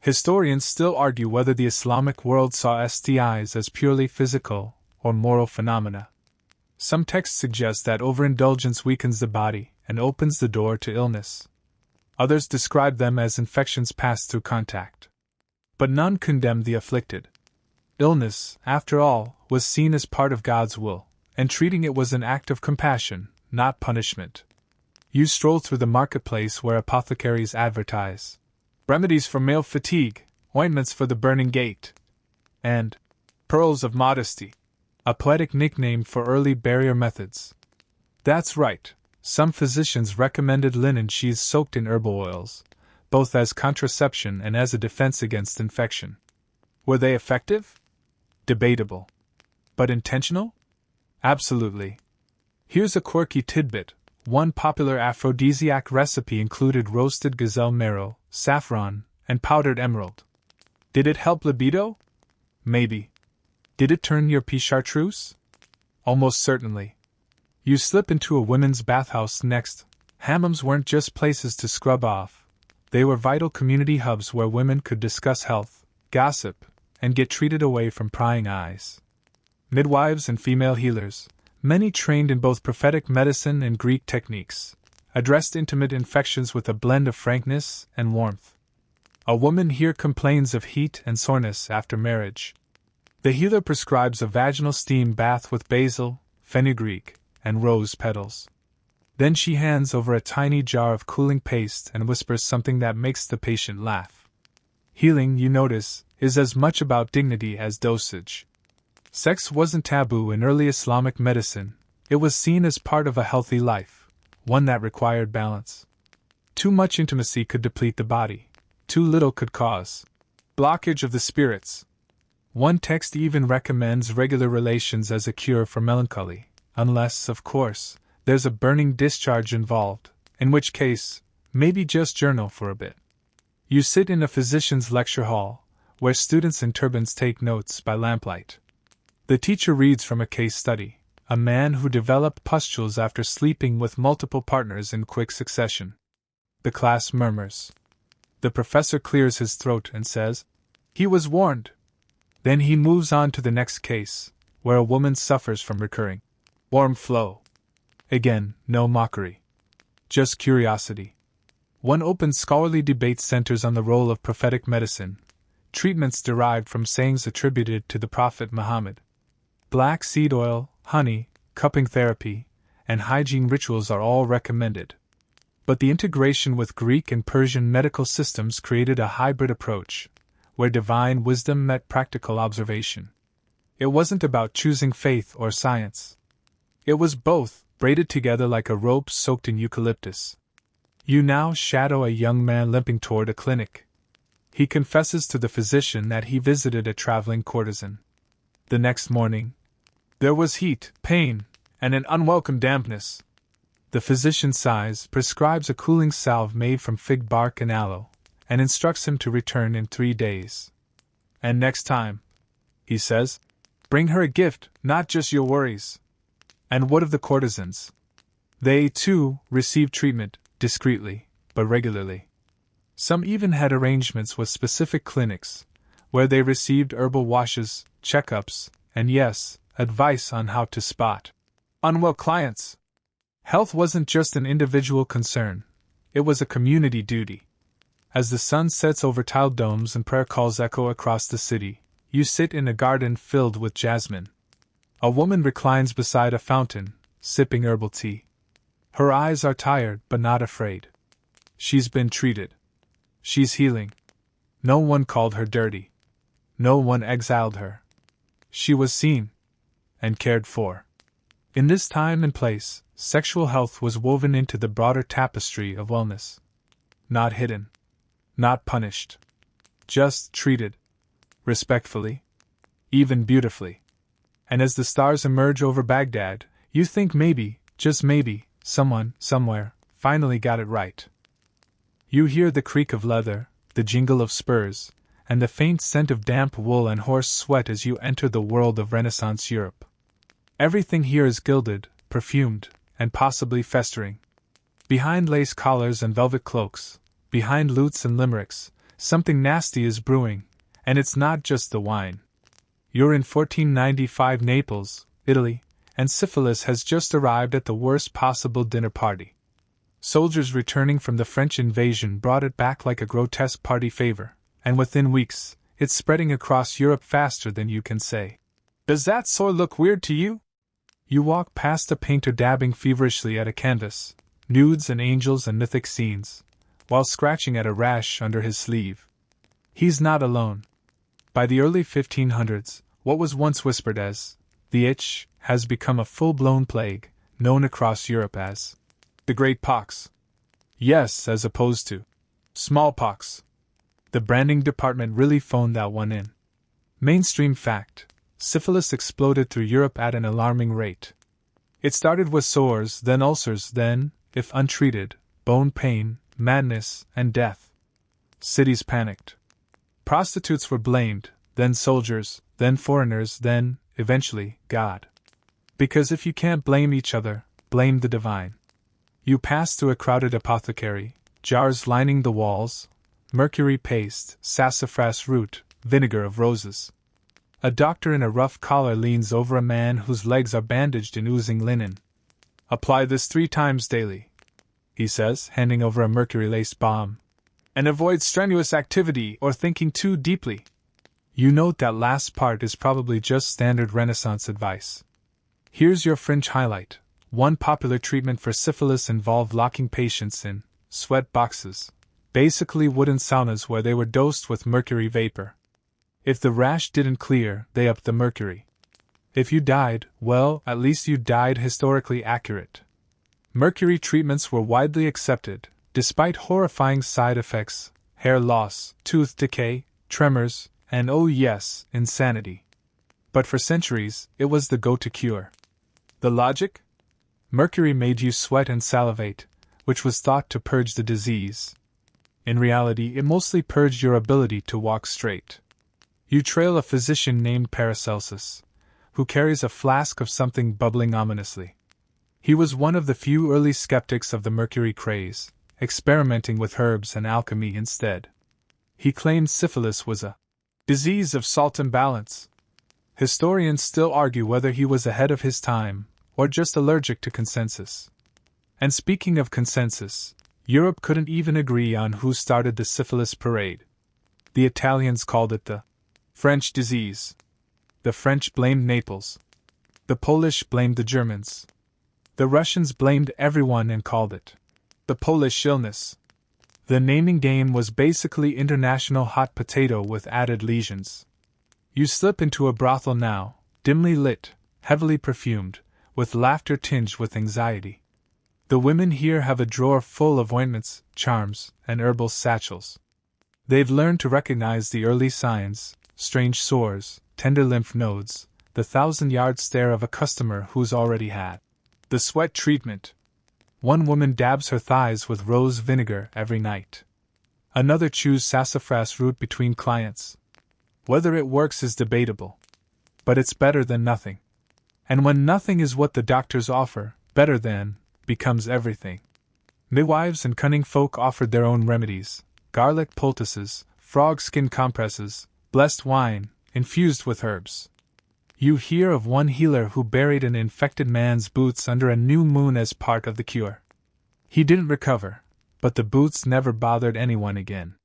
Historians still argue whether the Islamic world saw STIs as purely physical or moral phenomena. Some texts suggest that overindulgence weakens the body and opens the door to illness. Others describe them as infections passed through contact. But none condemned the afflicted. Illness, after all, was seen as part of God's will, and treating it was an act of compassion, not punishment. You stroll through the marketplace where apothecaries advertise remedies for male fatigue, ointments for the burning gait, and pearls of modesty, a poetic nickname for early barrier methods. That's right, some physicians recommended linen sheaths soaked in herbal oils, both as contraception and as a defense against infection. Were they effective? Debatable. But intentional? Absolutely. Here's a quirky tidbit. One popular aphrodisiac recipe included roasted gazelle marrow, saffron, and powdered emerald. Did it help libido? Maybe. Did it turn your pea chartreuse? Almost certainly. You slip into a women's bathhouse next. Hammams weren't just places to scrub off. They were vital community hubs where women could discuss health, gossip, and get treated away from prying eyes. Midwives and female healers, many trained in both prophetic medicine and Greek techniques, addressed intimate infections with a blend of frankness and warmth. A woman here complains of heat and soreness after marriage. The healer prescribes a vaginal steam bath with basil, fenugreek, and rose petals. Then she hands over a tiny jar of cooling paste and whispers something that makes the patient laugh. Healing, you notice, is as much about dignity as dosage. Sex wasn't taboo in early Islamic medicine. It was seen as part of a healthy life, one that required balance. Too much intimacy could deplete the body. Too little could cause blockage of the spirits. One text even recommends regular relations as a cure for melancholy, unless, of course, there's a burning discharge involved, in which case, maybe just journal for a bit. You sit in a physician's lecture hall, where students in turbans take notes by lamplight. The teacher reads from a case study, a man who developed pustules after sleeping with multiple partners in quick succession. The class murmurs. The professor clears his throat and says, "He was warned." Then he moves on to the next case, where a woman suffers from recurring warm flow. Again, no mockery. Just curiosity. One open scholarly debate centers on the role of prophetic medicine, treatments derived from sayings attributed to the Prophet Muhammad. Black seed oil, honey, cupping therapy, and hygiene rituals are all recommended. But the integration with Greek and Persian medical systems created a hybrid approach, where divine wisdom met practical observation. It wasn't about choosing faith or science. It was both, braided together like a rope soaked in eucalyptus. You now shadow a young man limping toward a clinic. He confesses to the physician that he visited a traveling courtesan. The next morning, there was heat, pain, and an unwelcome dampness. The physician sighs, prescribes a cooling salve made from fig bark and aloe, and instructs him to return in 3 days. And next time, he says, bring her a gift, not just your worries. And what of the courtesans? They, too, received treatment, discreetly, but regularly. Some even had arrangements with specific clinics, where they received herbal washes, checkups, and yes, advice on how to spot unwell clients. Health wasn't just an individual concern, it was a community duty. As the sun sets over tiled domes and prayer calls echo across the city, you sit in a garden filled with jasmine. A woman reclines beside a fountain, sipping herbal tea. Her eyes are tired but not afraid. She's been treated. She's healing. No one called her dirty. No one exiled her. She was seen and cared for. In this time and place, sexual health was woven into the broader tapestry of wellness. Not hidden. Not punished. Just treated. Respectfully. Even beautifully. And as the stars emerge over Baghdad, you think maybe, just maybe, someone, somewhere, finally got it right. You hear the creak of leather, the jingle of spurs, and the faint scent of damp wool and horse sweat as you enter the world of Renaissance Europe. Everything here is gilded, perfumed, and possibly festering. Behind lace collars and velvet cloaks, behind lutes and limericks, something nasty is brewing, and it's not just the wine. You're in 1495 Naples, Italy, and syphilis has just arrived at the worst possible dinner party. Soldiers returning from the French invasion brought it back like a grotesque party favor, and within weeks, it's spreading across Europe faster than you can say. Does that sore look weird to you? You walk past a painter dabbing feverishly at a canvas, nudes and angels and mythic scenes, while scratching at a rash under his sleeve. He's not alone. By the early 1500s, what was once whispered as the itch has become a full-blown plague, known across Europe as the Great Pox. Yes, as opposed to smallpox. The branding department really phoned that one in. Mainstream fact: syphilis exploded through Europe at an alarming rate. It started with sores, then ulcers, then, if untreated, bone pain, madness, and death. Cities panicked. Prostitutes were blamed, then soldiers, then foreigners, then, eventually, God. Because if you can't blame each other, blame the divine. You pass through a crowded apothecary, jars lining the walls, mercury paste, sassafras root, vinegar of roses. A doctor in a rough collar leans over a man whose legs are bandaged in oozing linen. Apply this 3 times daily, he says, handing over a mercury-laced balm. And avoid strenuous activity or thinking too deeply. You note that last part is probably just standard Renaissance advice. Here's your fringe highlight. One popular treatment for syphilis involved locking patients in sweat boxes, basically wooden saunas where they were dosed with mercury vapor. If the rash didn't clear, they upped the mercury. If you died, well, at least you died historically accurate. Mercury treatments were widely accepted, despite horrifying side effects: hair loss, tooth decay, tremors, and oh yes, insanity. But for centuries, it was the go-to cure. The logic? Mercury made you sweat and salivate, which was thought to purge the disease. In reality, it mostly purged your ability to walk straight. You trail a physician named Paracelsus, who carries a flask of something bubbling ominously. He was one of the few early skeptics of the mercury craze, experimenting with herbs and alchemy instead. He claimed syphilis was a disease of salt imbalance. Historians still argue whether he was ahead of his time, or just allergic to consensus. And speaking of consensus, Europe couldn't even agree on who started the syphilis parade. The Italians called it the French disease. The French blamed Naples. The Polish blamed the Germans. The Russians blamed everyone and called it the Polish illness. The naming game was basically international hot potato with added lesions. You slip into a brothel now, dimly lit, heavily perfumed, with laughter tinged with anxiety. The women here have a drawer full of ointments, charms, and herbal satchels. They've learned to recognize the early signs: strange sores, tender lymph nodes, the 1,000-yard stare of a customer who's already had the sweat treatment. One woman dabs her thighs with rose vinegar every night. Another chews sassafras root between clients. Whether it works is debatable, but it's better than nothing. And when nothing is what the doctors offer, better than becomes everything. Midwives and cunning folk offered their own remedies: garlic poultices, frog skin compresses, blessed wine, infused with herbs. You hear of one healer who buried an infected man's boots under a new moon as part of the cure. He didn't recover, but the boots never bothered anyone again.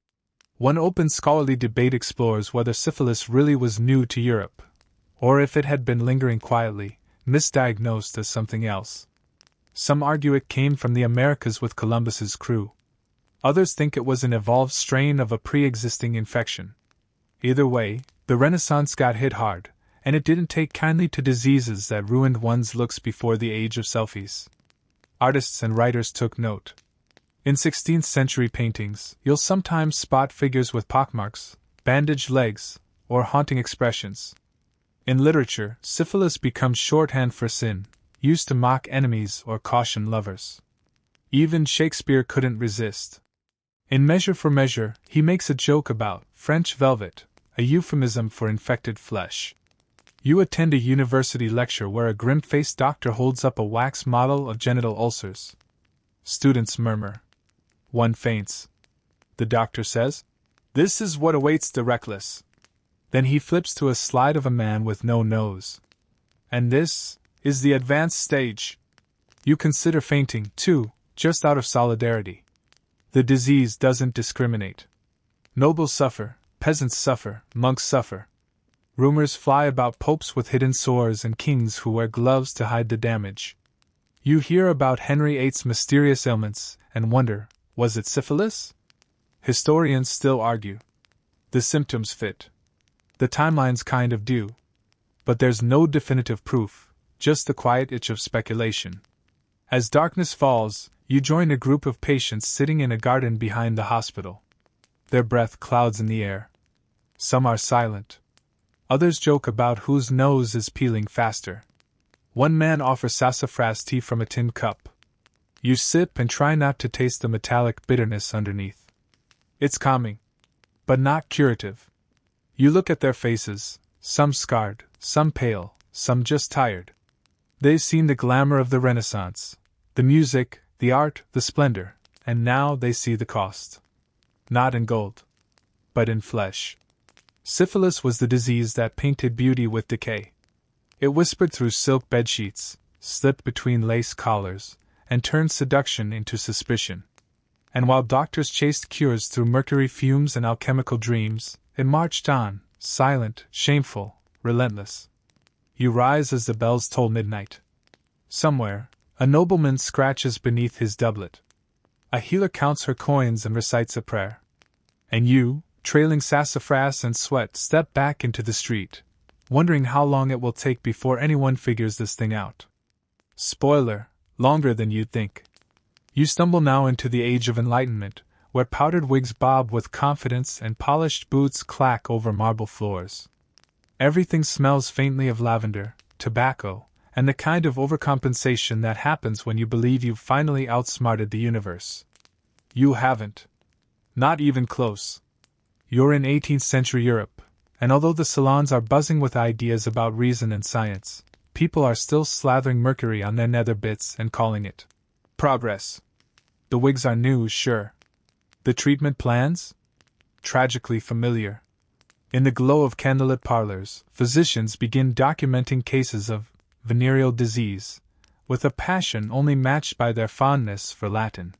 One open scholarly debate explores whether syphilis really was new to Europe, or if it had been lingering quietly, misdiagnosed as something else. Some argue it came from the Americas with Columbus's crew. Others think it was an evolved strain of a pre-existing infection. Either way, the Renaissance got hit hard, and it didn't take kindly to diseases that ruined one's looks before the age of selfies. Artists and writers took note. In 16th century paintings, you'll sometimes spot figures with pockmarks, bandaged legs, or haunting expressions. In literature, syphilis becomes shorthand for sin, used to mock enemies or caution lovers. Even Shakespeare couldn't resist. In Measure for Measure, he makes a joke about French velvet, a euphemism for infected flesh. You attend a university lecture where a grim-faced doctor holds up a wax model of genital ulcers. Students murmur. One faints. The doctor says, "This is what awaits the reckless." Then he flips to a slide of a man with no nose. "And this is the advanced stage." You consider fainting, too, just out of solidarity. The disease doesn't discriminate. Nobles suffer, peasants suffer, monks suffer. Rumors fly about popes with hidden sores and kings who wear gloves to hide the damage. You hear about Henry VIII's mysterious ailments and wonder, was it syphilis? Historians still argue. The symptoms fit. The timelines kind of do. But there's no definitive proof, just the quiet itch of speculation. As darkness falls, you join a group of patients sitting in a garden behind the hospital. Their breath clouds in the air. Some are silent. Others joke about whose nose is peeling faster. One man offers sassafras tea from a tin cup. You sip and try not to taste the metallic bitterness underneath. It's calming, but not curative. You look at their faces, some scarred, some pale, some just tired. They've seen the glamour of the Renaissance, the music, the art, the splendor, and now they see the cost. Not in gold, but in flesh. Syphilis was the disease that painted beauty with decay. It whispered through silk bedsheets, slipped between lace collars, and turned seduction into suspicion. And while doctors chased cures through mercury fumes and alchemical dreams, it marched on, silent, shameful, relentless. You rise as the bells toll midnight. Somewhere, a nobleman scratches beneath his doublet. A healer counts her coins and recites a prayer. And you, trailing sassafras and sweat, step back into the street, wondering how long it will take before anyone figures this thing out. Spoiler, longer than you'd think. You stumble now into the age of enlightenment, where powdered wigs bob with confidence and polished boots clack over marble floors. Everything smells faintly of lavender, tobacco, and the kind of overcompensation that happens when you believe you've finally outsmarted the universe. You haven't. Not even close. You're in 18th century Europe, and although the salons are buzzing with ideas about reason and science, people are still slathering mercury on their nether bits and calling it progress. The wigs are new, sure. The treatment plans? Tragically familiar. In the glow of candlelit parlors, physicians begin documenting cases of venereal disease, with a passion only matched by their fondness for Latin.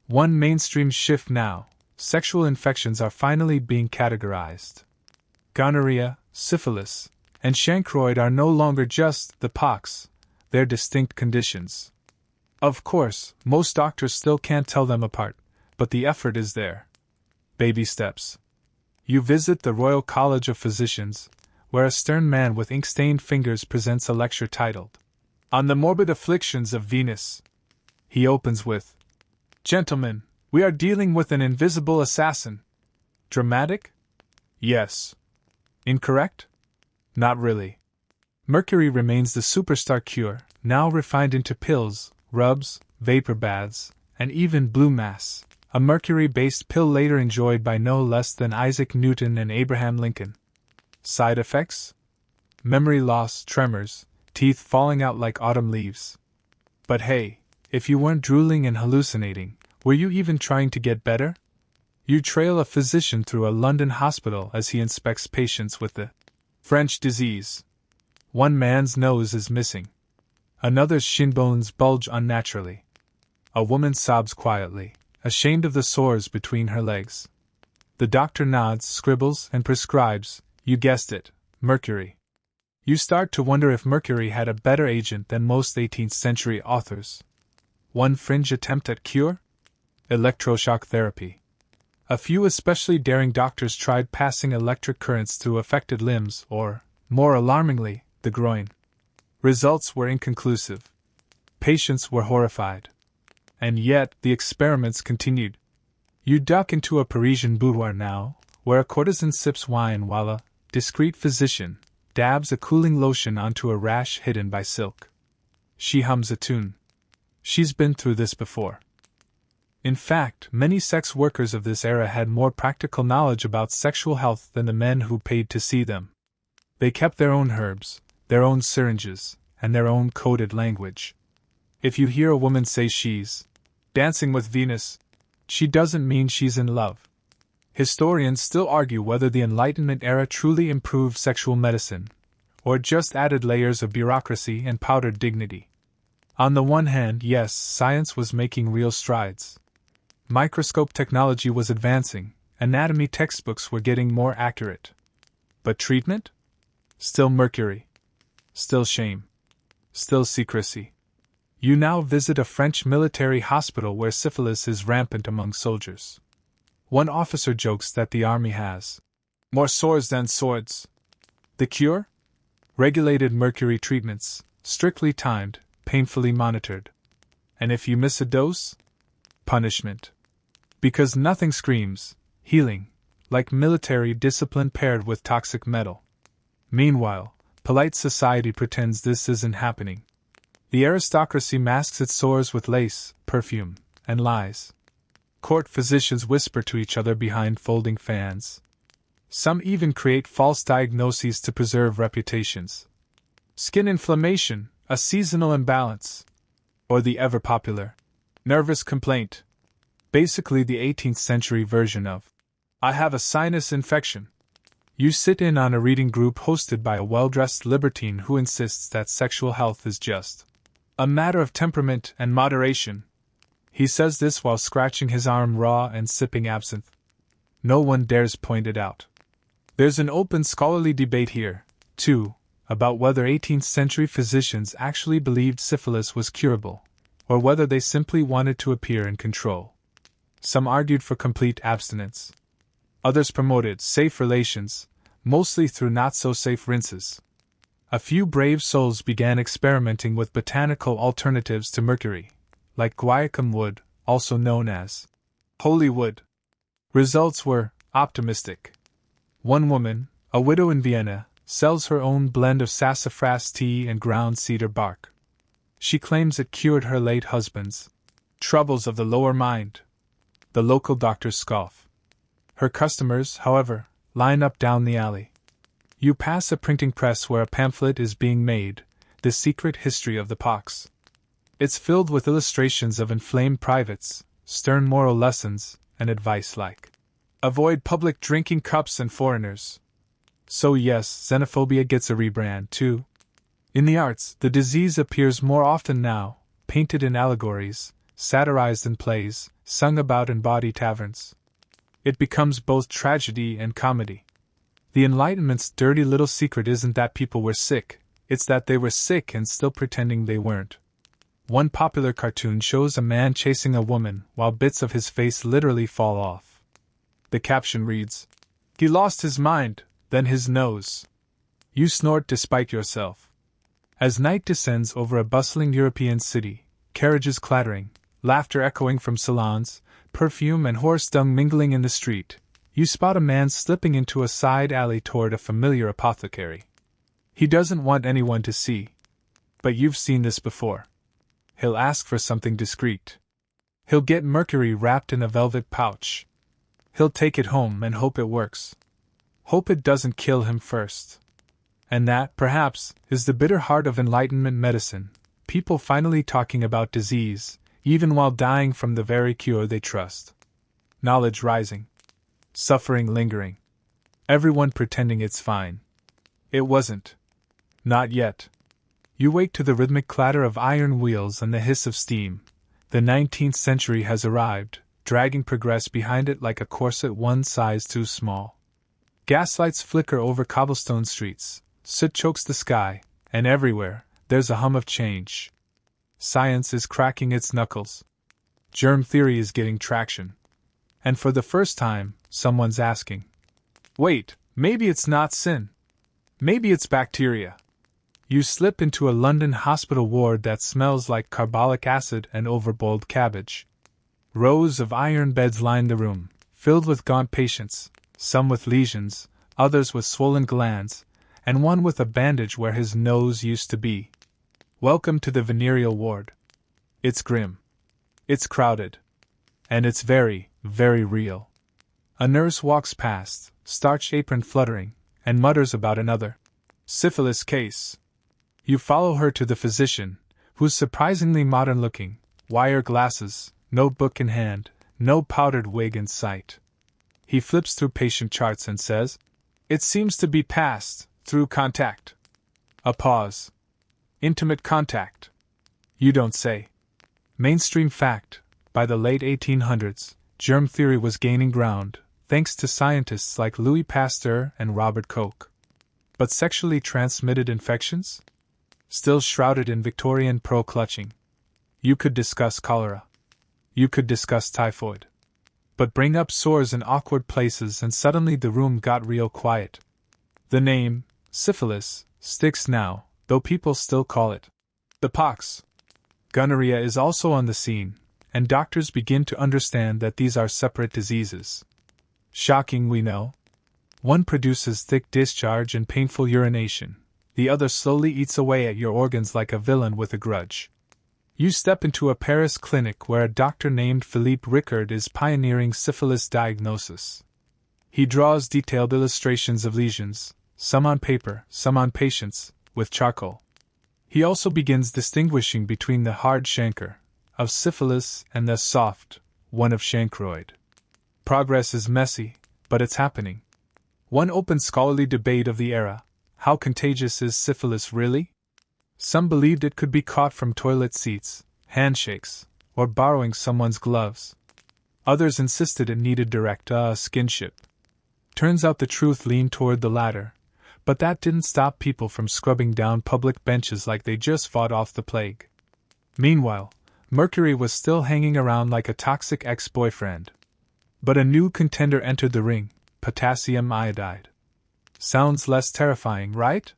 One mainstream shift now: sexual infections are finally being categorized. Gonorrhea, syphilis, and chancroid are no longer just the pox, they're distinct conditions. Of course, most doctors still can't tell them apart, but the effort is there. Baby steps. You visit the Royal College of Physicians, where a stern man with ink-stained fingers presents a lecture titled, "On the Morbid Afflictions of Venus." He opens with, "Gentlemen, we are dealing with an invisible assassin." Dramatic? Yes. Incorrect? Not really. Mercury remains the superstar cure, now refined into pills, rubs, vapor baths, and even blue mass, a mercury-based pill later enjoyed by no less than Isaac Newton and Abraham Lincoln. Side effects? Memory loss, tremors, teeth falling out like autumn leaves. But hey, if you weren't drooling and hallucinating, were you even trying to get better? You trail a physician through a London hospital as he inspects patients with the French disease. One man's nose is missing. Another's shin bones bulge unnaturally. A woman sobs quietly, ashamed of the sores between her legs. The doctor nods, scribbles, and prescribes, you guessed it, mercury. You start to wonder if mercury had a better agent than most 18th century authors. One fringe attempt at cure? Electroshock therapy. A few especially daring doctors tried passing electric currents through affected limbs or, more alarmingly, the groin. Results were inconclusive. Patients were horrified. And yet the experiments continued. You duck into a Parisian boudoir now, where a courtesan sips wine while a discreet physician dabs a cooling lotion onto a rash hidden by silk. She hums a tune. She's been through this before. In fact, many sex workers of this era had more practical knowledge about sexual health than the men who paid to see them. They kept their own herbs, their own syringes, and their own coded language. If you hear a woman say she's Dancing with Venus. She doesn't mean she's in love. Historians still argue whether the Enlightenment era truly improved sexual medicine, or just added layers of bureaucracy and powdered dignity. On the one hand, yes, science was making real strides. Microscope technology was advancing, anatomy textbooks were getting more accurate. But treatment? Still mercury. Still shame. Still secrecy. You now visit a French military hospital where syphilis is rampant among soldiers. One officer jokes that the army has more sores than swords. The cure? Regulated mercury treatments, strictly timed, painfully monitored. And if you miss a dose? Punishment. Because nothing screams healing like military discipline paired with toxic metal. Meanwhile, polite society pretends this isn't happening. The aristocracy masks its sores with lace, perfume, and lies. Court physicians whisper to each other behind folding fans. Some even create false diagnoses to preserve reputations. Skin inflammation, a seasonal imbalance. Or the ever-popular nervous complaint. Basically the 18th century version of I have a sinus infection. You sit in on a reading group hosted by a well-dressed libertine who insists that sexual health is just a matter of temperament and moderation. He says this while scratching his arm raw and sipping absinthe. No one dares point it out. There's an open scholarly debate here, too, about whether 18th century physicians actually believed syphilis was curable, or whether they simply wanted to appear in control. Some argued for complete abstinence. Others promoted safe relations, mostly through not-so-safe rinses. A few brave souls began experimenting with botanical alternatives to mercury, like guaiacum wood, also known as holy wood. Results were optimistic. One woman, a widow in Vienna, sells her own blend of sassafras tea and ground cedar bark. She claims it cured her late husband's troubles of the lower mind. The local doctors scoff. Her customers, however, line up down the alley. You pass a printing press where a pamphlet is being made, The Secret History of the Pox. It's filled with illustrations of inflamed privates, stern moral lessons, and advice like avoid public drinking cups and foreigners. So yes, xenophobia gets a rebrand too. In the arts, the disease appears more often now, painted in allegories, satirized in plays, sung about in bawdy taverns. It becomes both tragedy and comedy. The Enlightenment's dirty little secret isn't that people were sick, it's that they were sick and still pretending they weren't. One popular cartoon shows a man chasing a woman while bits of his face literally fall off. The caption reads, "He lost his mind, then his nose." You snort despite yourself. As night descends over a bustling European city, carriages clattering, laughter echoing from salons, perfume and horse dung mingling in the street, you spot a man slipping into a side alley toward a familiar apothecary. He doesn't want anyone to see. But you've seen this before. He'll ask for something discreet. He'll get mercury wrapped in a velvet pouch. He'll take it home and hope it works. Hope it doesn't kill him first. And that, perhaps, is the bitter heart of Enlightenment medicine, people finally talking about disease, even while dying from the very cure they trust. Knowledge rising. Suffering lingering. Everyone pretending it's fine. It wasn't. Not yet. You wake to the rhythmic clatter of iron wheels and the hiss of steam. The 19th century has arrived, dragging progress behind it like a corset one size too small. Gaslights flicker over cobblestone streets, soot chokes the sky, and everywhere, there's a hum of change. Science is cracking its knuckles. Germ theory is getting traction. And for the first time, someone's asking, wait, maybe it's not sin. Maybe it's bacteria. You slip into a London hospital ward that smells like carbolic acid and overboiled cabbage. Rows of iron beds line the room, filled with gaunt patients, some with lesions, others with swollen glands, and one with a bandage where his nose used to be. Welcome to the venereal ward. It's grim. It's crowded. And it's very, very real. A nurse walks past, starched apron fluttering, and mutters about another syphilis case. You follow her to the physician, who's surprisingly modern-looking, wire glasses, notebook in hand, no powdered wig in sight. He flips through patient charts and says, "It seems to be passed through contact." A pause. "Intimate contact." You don't say. Mainstream fact: by the late 1800s, germ theory was gaining ground, thanks to scientists like Louis Pasteur and Robert Koch. But sexually transmitted infections? Still shrouded in Victorian pro-clutching. You could discuss cholera. You could discuss typhoid. But bring up sores in awkward places and suddenly the room got real quiet. The name, syphilis, sticks now, though people still call it the pox. Gonorrhea is also on the scene, and doctors begin to understand that these are separate diseases. Shocking, we know. One produces thick discharge and painful urination, the other slowly eats away at your organs like a villain with a grudge. You step into a Paris clinic where a doctor named Philippe Ricard is pioneering syphilis diagnosis. He draws detailed illustrations of lesions, some on paper, some on patients, with charcoal. He also begins distinguishing between the hard chancre of syphilis and the soft one of chancroid. Progress is messy, but it's happening. One open scholarly debate of the era: how contagious is syphilis really? Some believed it could be caught from toilet seats, handshakes, or borrowing someone's gloves. Others insisted it needed direct skinship. Turns out the truth leaned toward the latter, but that didn't stop people from scrubbing down public benches like they just fought off the plague. Meanwhile, mercury was still hanging around like a toxic ex-boyfriend. But a new contender entered the ring: potassium iodide. Sounds less terrifying, right?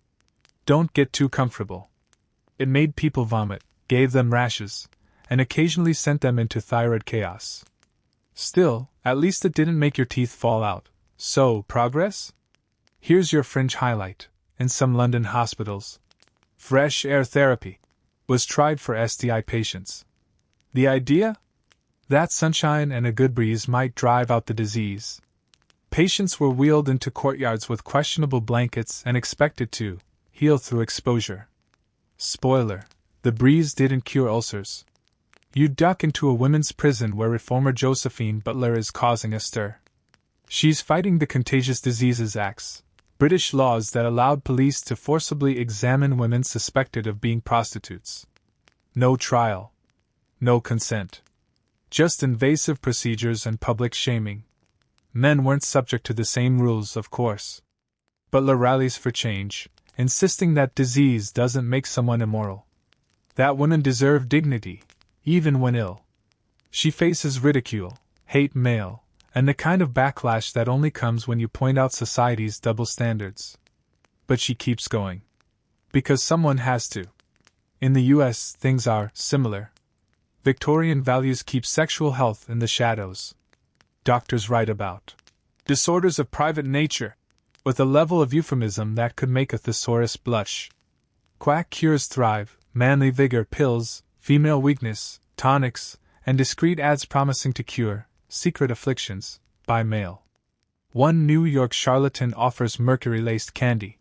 Don't get too comfortable. It made people vomit, gave them rashes, and occasionally sent them into thyroid chaos. Still, at least it didn't make your teeth fall out. So, progress? Here's your fringe highlight. In some London hospitals, fresh air therapy was tried for STI patients. The idea? That sunshine and a good breeze might drive out the disease. Patients were wheeled into courtyards with questionable blankets and expected to heal through exposure. Spoiler: the breeze didn't cure ulcers. You duck into a women's prison where reformer Josephine Butler is causing a stir. She's fighting the Contagious Diseases Acts, British laws that allowed police to forcibly examine women suspected of being prostitutes. No trial. No consent. Just invasive procedures and public shaming. Men weren't subject to the same rules, of course. Butler rallies for change, insisting that disease doesn't make someone immoral. That women deserve dignity, even when ill. She faces ridicule, hate mail, and the kind of backlash that only comes when you point out society's double standards. But she keeps going. Because someone has to. In the US, things are similar. Victorian values keep sexual health in the shadows. Doctors write about disorders of private nature, with a level of euphemism that could make a thesaurus blush. Quack cures thrive, manly vigor pills, female weakness, tonics, and discreet ads promising to cure secret afflictions by mail. One New York charlatan offers mercury-laced candy.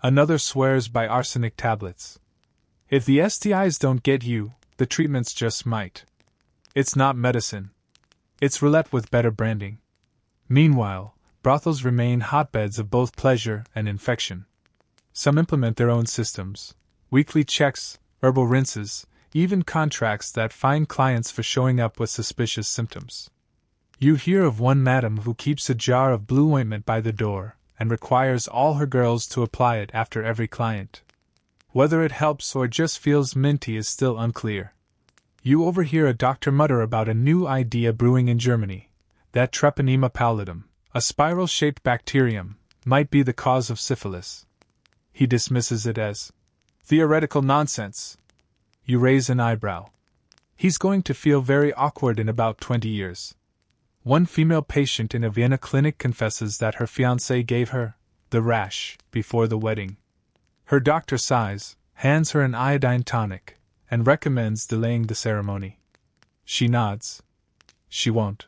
Another swears by arsenic tablets. If the STIs don't get you, the treatments just might. It's not medicine. It's roulette with better branding. Meanwhile, brothels remain hotbeds of both pleasure and infection. Some implement their own systems: weekly checks, herbal rinses, even contracts that fine clients for showing up with suspicious symptoms. You hear of one madam who keeps a jar of blue ointment by the door and requires all her girls to apply it after every client. Whether it helps or just feels minty is still unclear. You overhear a doctor mutter about a new idea brewing in Germany, that Treponema pallidum, a spiral-shaped bacterium, might be the cause of syphilis. He dismisses it as theoretical nonsense. You raise an eyebrow. He's going to feel very awkward in about 20 years. One female patient in a Vienna clinic confesses that her fiancé gave her the rash before the wedding. Her doctor sighs, hands her an iodine tonic, and recommends delaying the ceremony. She nods. She won't.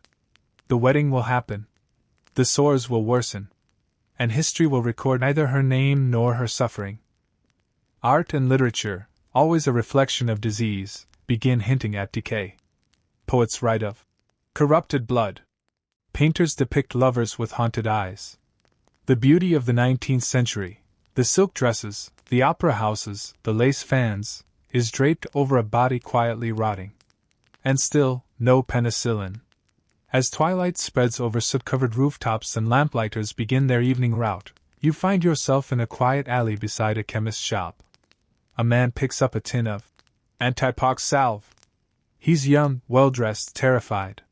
The wedding will happen. The sores will worsen. And history will record neither her name nor her suffering. Art and literature, always a reflection of disease, begin hinting at decay. Poets write of corrupted blood. Painters depict lovers with haunted eyes. The beauty of the 19th century, the silk dresses, the opera houses, the lace fans, is draped over a body quietly rotting. And still, no penicillin. As twilight spreads over soot-covered rooftops and lamplighters begin their evening route, you find yourself in a quiet alley beside a chemist's shop. A man picks up a tin of anti-pox salve. He's young, well-dressed, terrified.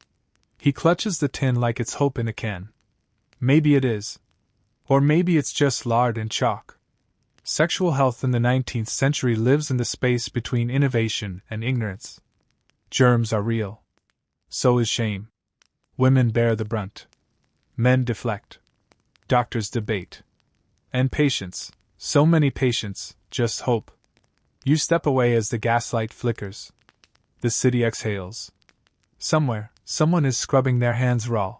He clutches the tin like it's hope in a can. Maybe it is. Or maybe it's just lard and chalk. Sexual health in the 19th century lives in the space between innovation and ignorance. Germs are real. So is shame. Women bear the brunt. Men deflect. Doctors debate. And patients, so many patients, just hope. You step away as the gaslight flickers. The city exhales. Somewhere, someone is scrubbing their hands raw.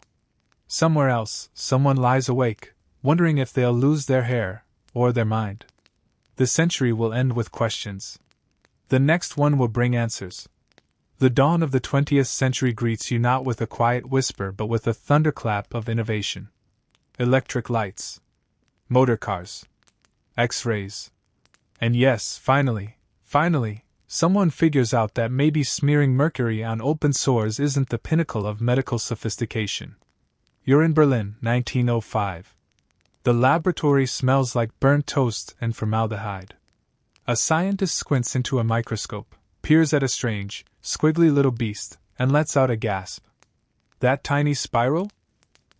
Somewhere else, someone lies awake, wondering if they'll lose their hair, or their mind. The century will end with questions. The next one will bring answers. The dawn of the 20th century greets you not with a quiet whisper but with a thunderclap of innovation. Electric lights. Motor cars. X-rays. And yes, finally, someone figures out that maybe smearing mercury on open sores isn't the pinnacle of medical sophistication. You're in Berlin, 1905. The laboratory smells like burnt toast and formaldehyde. A scientist squints into a microscope, peers at a strange, squiggly little beast, and lets out a gasp. That tiny spiral?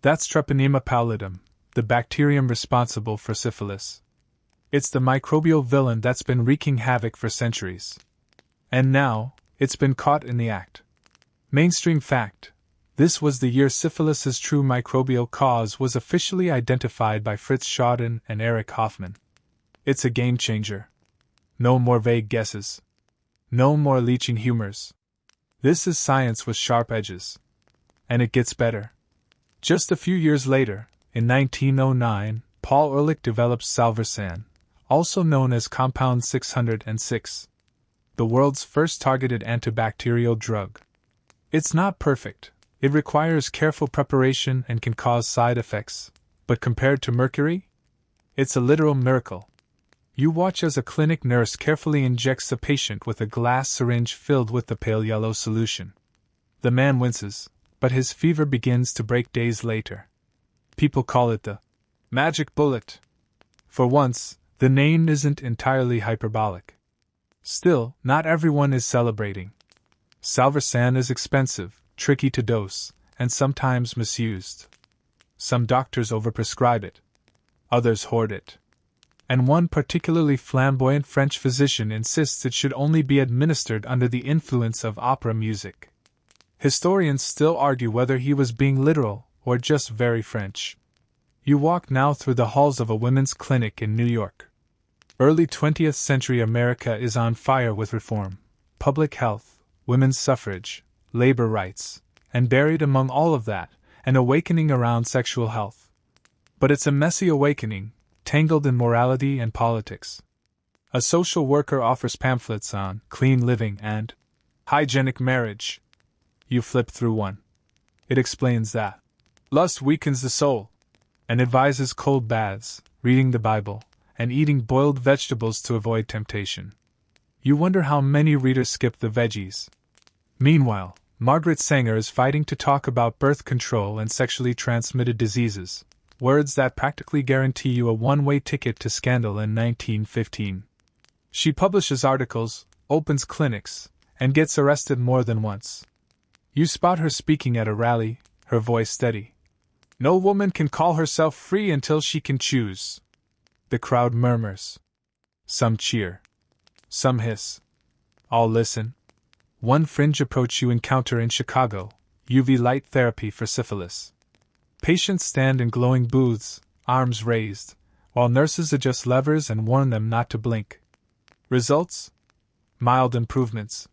That's Treponema pallidum, the bacterium responsible for syphilis. It's the microbial villain that's been wreaking havoc for centuries. And now, it's been caught in the act. Mainstream fact. This was the year syphilis's true microbial cause was officially identified by Fritz Schouten and Erich Hoffmann. It's a game changer. No more vague guesses. No more leeching humors. This is science with sharp edges. And it gets better. Just a few years later, in 1909, Paul Ehrlich develops salvarsan, also known as Compound 606. The world's first targeted antibacterial drug. It's not perfect. It requires careful preparation and can cause side effects, but compared to mercury? It's a literal miracle. You watch as a clinic nurse carefully injects a patient with a glass syringe filled with the pale yellow solution. The man winces, but his fever begins to break days later. People call it the magic bullet. For once, the name isn't entirely hyperbolic. Still, not everyone is celebrating. Salvarsan is expensive, tricky to dose, and sometimes misused. Some doctors overprescribe it. Others hoard it. And one particularly flamboyant French physician insists it should only be administered under the influence of opera music. Historians still argue whether he was being literal or just very French. You walk now through the halls of a women's clinic in New York. Early 20th century America is on fire with reform, public health, women's suffrage, labor rights, and buried among all of that, an awakening around sexual health. But it's a messy awakening, tangled in morality and politics. A social worker offers pamphlets on clean living and hygienic marriage. You flip through one. It explains that lust weakens the soul, and advises cold baths, reading the Bible, and eating boiled vegetables to avoid temptation. You wonder how many readers skip the veggies. Meanwhile, Margaret Sanger is fighting to talk about birth control and sexually transmitted diseases, words that practically guarantee you a one-way ticket to scandal in 1915. She publishes articles, opens clinics, and gets arrested more than once. You spot her speaking at a rally, her voice steady. No woman can call herself free until she can choose. The crowd murmurs. Some cheer. Some hiss. All listen. One fringe approach you encounter in Chicago, UV light therapy for syphilis. Patients stand in glowing booths, arms raised, while nurses adjust levers and warn them not to blink. Results? Mild improvements.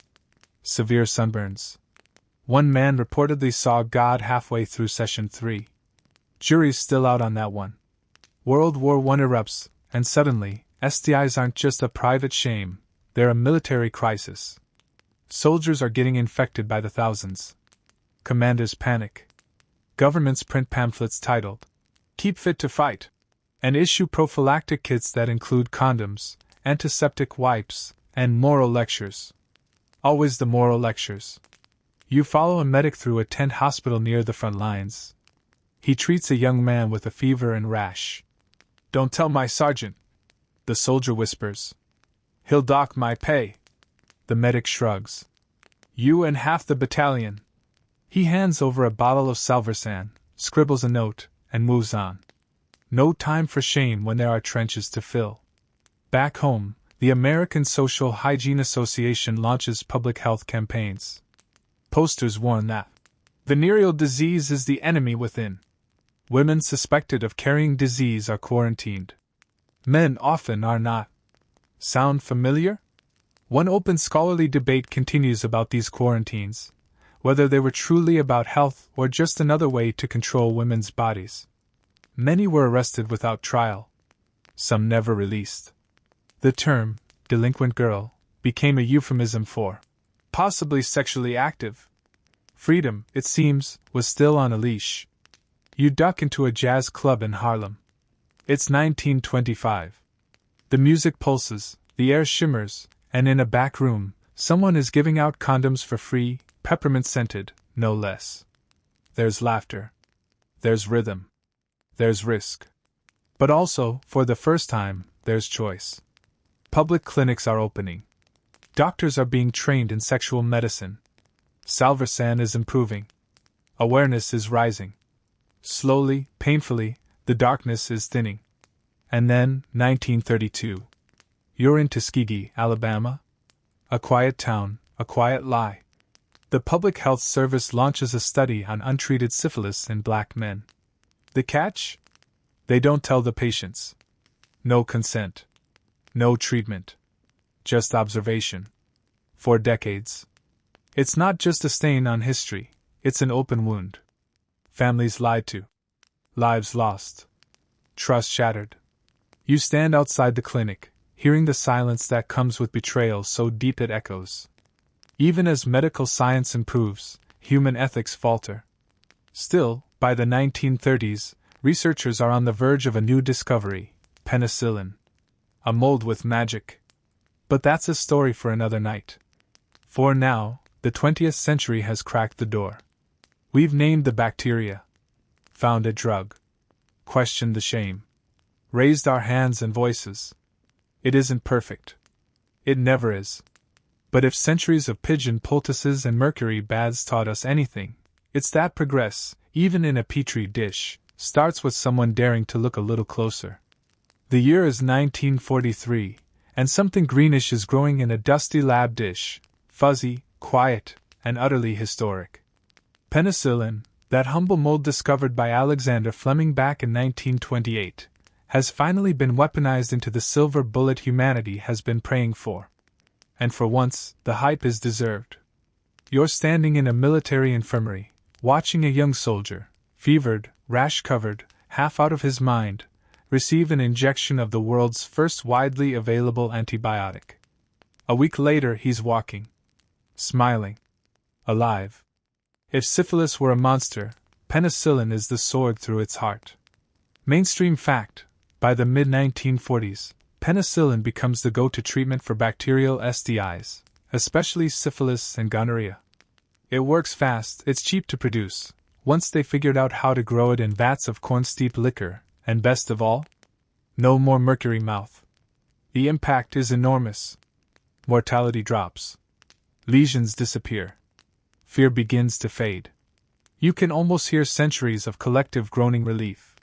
Severe sunburns. One man reportedly saw God halfway through session 3. Jury's still out on that one. World War I erupts, and suddenly, STIs aren't just a private shame, they're a military crisis. Soldiers are getting infected by the thousands. Commanders panic. Governments print pamphlets titled, "Keep Fit to Fight," and issue prophylactic kits that include condoms, antiseptic wipes, and moral lectures. Always the moral lectures. You follow a medic through a tent hospital near the front lines. He treats a young man with a fever and rash. "Don't tell my sergeant," the soldier whispers. "He'll dock my pay." The medic shrugs. "You and half the battalion." He hands over a bottle of Salvarsan, scribbles a note, and moves on. No time for shame when there are trenches to fill. Back home, the American Social Hygiene Association launches public health campaigns. Posters warn that venereal disease is the enemy within. Women suspected of carrying disease are quarantined. Men often are not. Sound familiar? One open scholarly debate continues about these quarantines, whether they were truly about health or just another way to control women's bodies. Many were arrested without trial. Some never released. The term, delinquent girl, became a euphemism for possibly sexually active. Freedom, it seems, was still on a leash. You duck into a jazz club in Harlem. It's 1925. The music pulses, the air shimmers, and in a back room, someone is giving out condoms for free, peppermint-scented, no less. There's laughter. There's rhythm. There's risk. But also, for the first time, there's choice. Public clinics are opening. Doctors are being trained in sexual medicine. Salvarsan is improving. Awareness is rising. Slowly, painfully, the darkness is thinning. And then, 1932. You're in Tuskegee, Alabama? A quiet town, a quiet lie. The Public Health Service launches a study on untreated syphilis in black men. The catch? They don't tell the patients. No consent. No treatment. Just observation. For decades. It's not just a stain on history, it's an open wound. Families lied to. Lives lost. Trust shattered. You stand outside the clinic, hearing the silence that comes with betrayal so deep it echoes. Even as medical science improves, human ethics falter. Still, by the 1930s, researchers are on the verge of a new discovery: penicillin. A mold with magic. But that's a story for another night. For now, the 20th century has cracked the door. We've named the bacteria. Found a drug. Questioned the shame. Raised our hands and voices. It isn't perfect. It never is. But if centuries of pigeon poultices and mercury baths taught us anything, it's that progress, even in a petri dish, starts with someone daring to look a little closer. The year is 1943, and something greenish is growing in a dusty lab dish, fuzzy, quiet, and utterly historic. Penicillin, that humble mold discovered by Alexander Fleming back in 1928, has finally been weaponized into the silver bullet humanity has been praying for. And for once, the hype is deserved. You're standing in a military infirmary, watching a young soldier, fevered, rash-covered, half out of his mind, receive an injection of the world's first widely available antibiotic. A week later he's walking. Smiling. Alive. If syphilis were a monster, penicillin is the sword through its heart. Mainstream fact: by the mid-1940s, penicillin becomes the go-to treatment for bacterial STIs, especially syphilis and gonorrhea. It works fast, it's cheap to produce, once they figured out how to grow it in vats of corn-steeped liquor, and best of all, no more mercury mouth. The impact is enormous. Mortality drops. Lesions disappear. Fear begins to fade. You can almost hear centuries of collective groaning relief.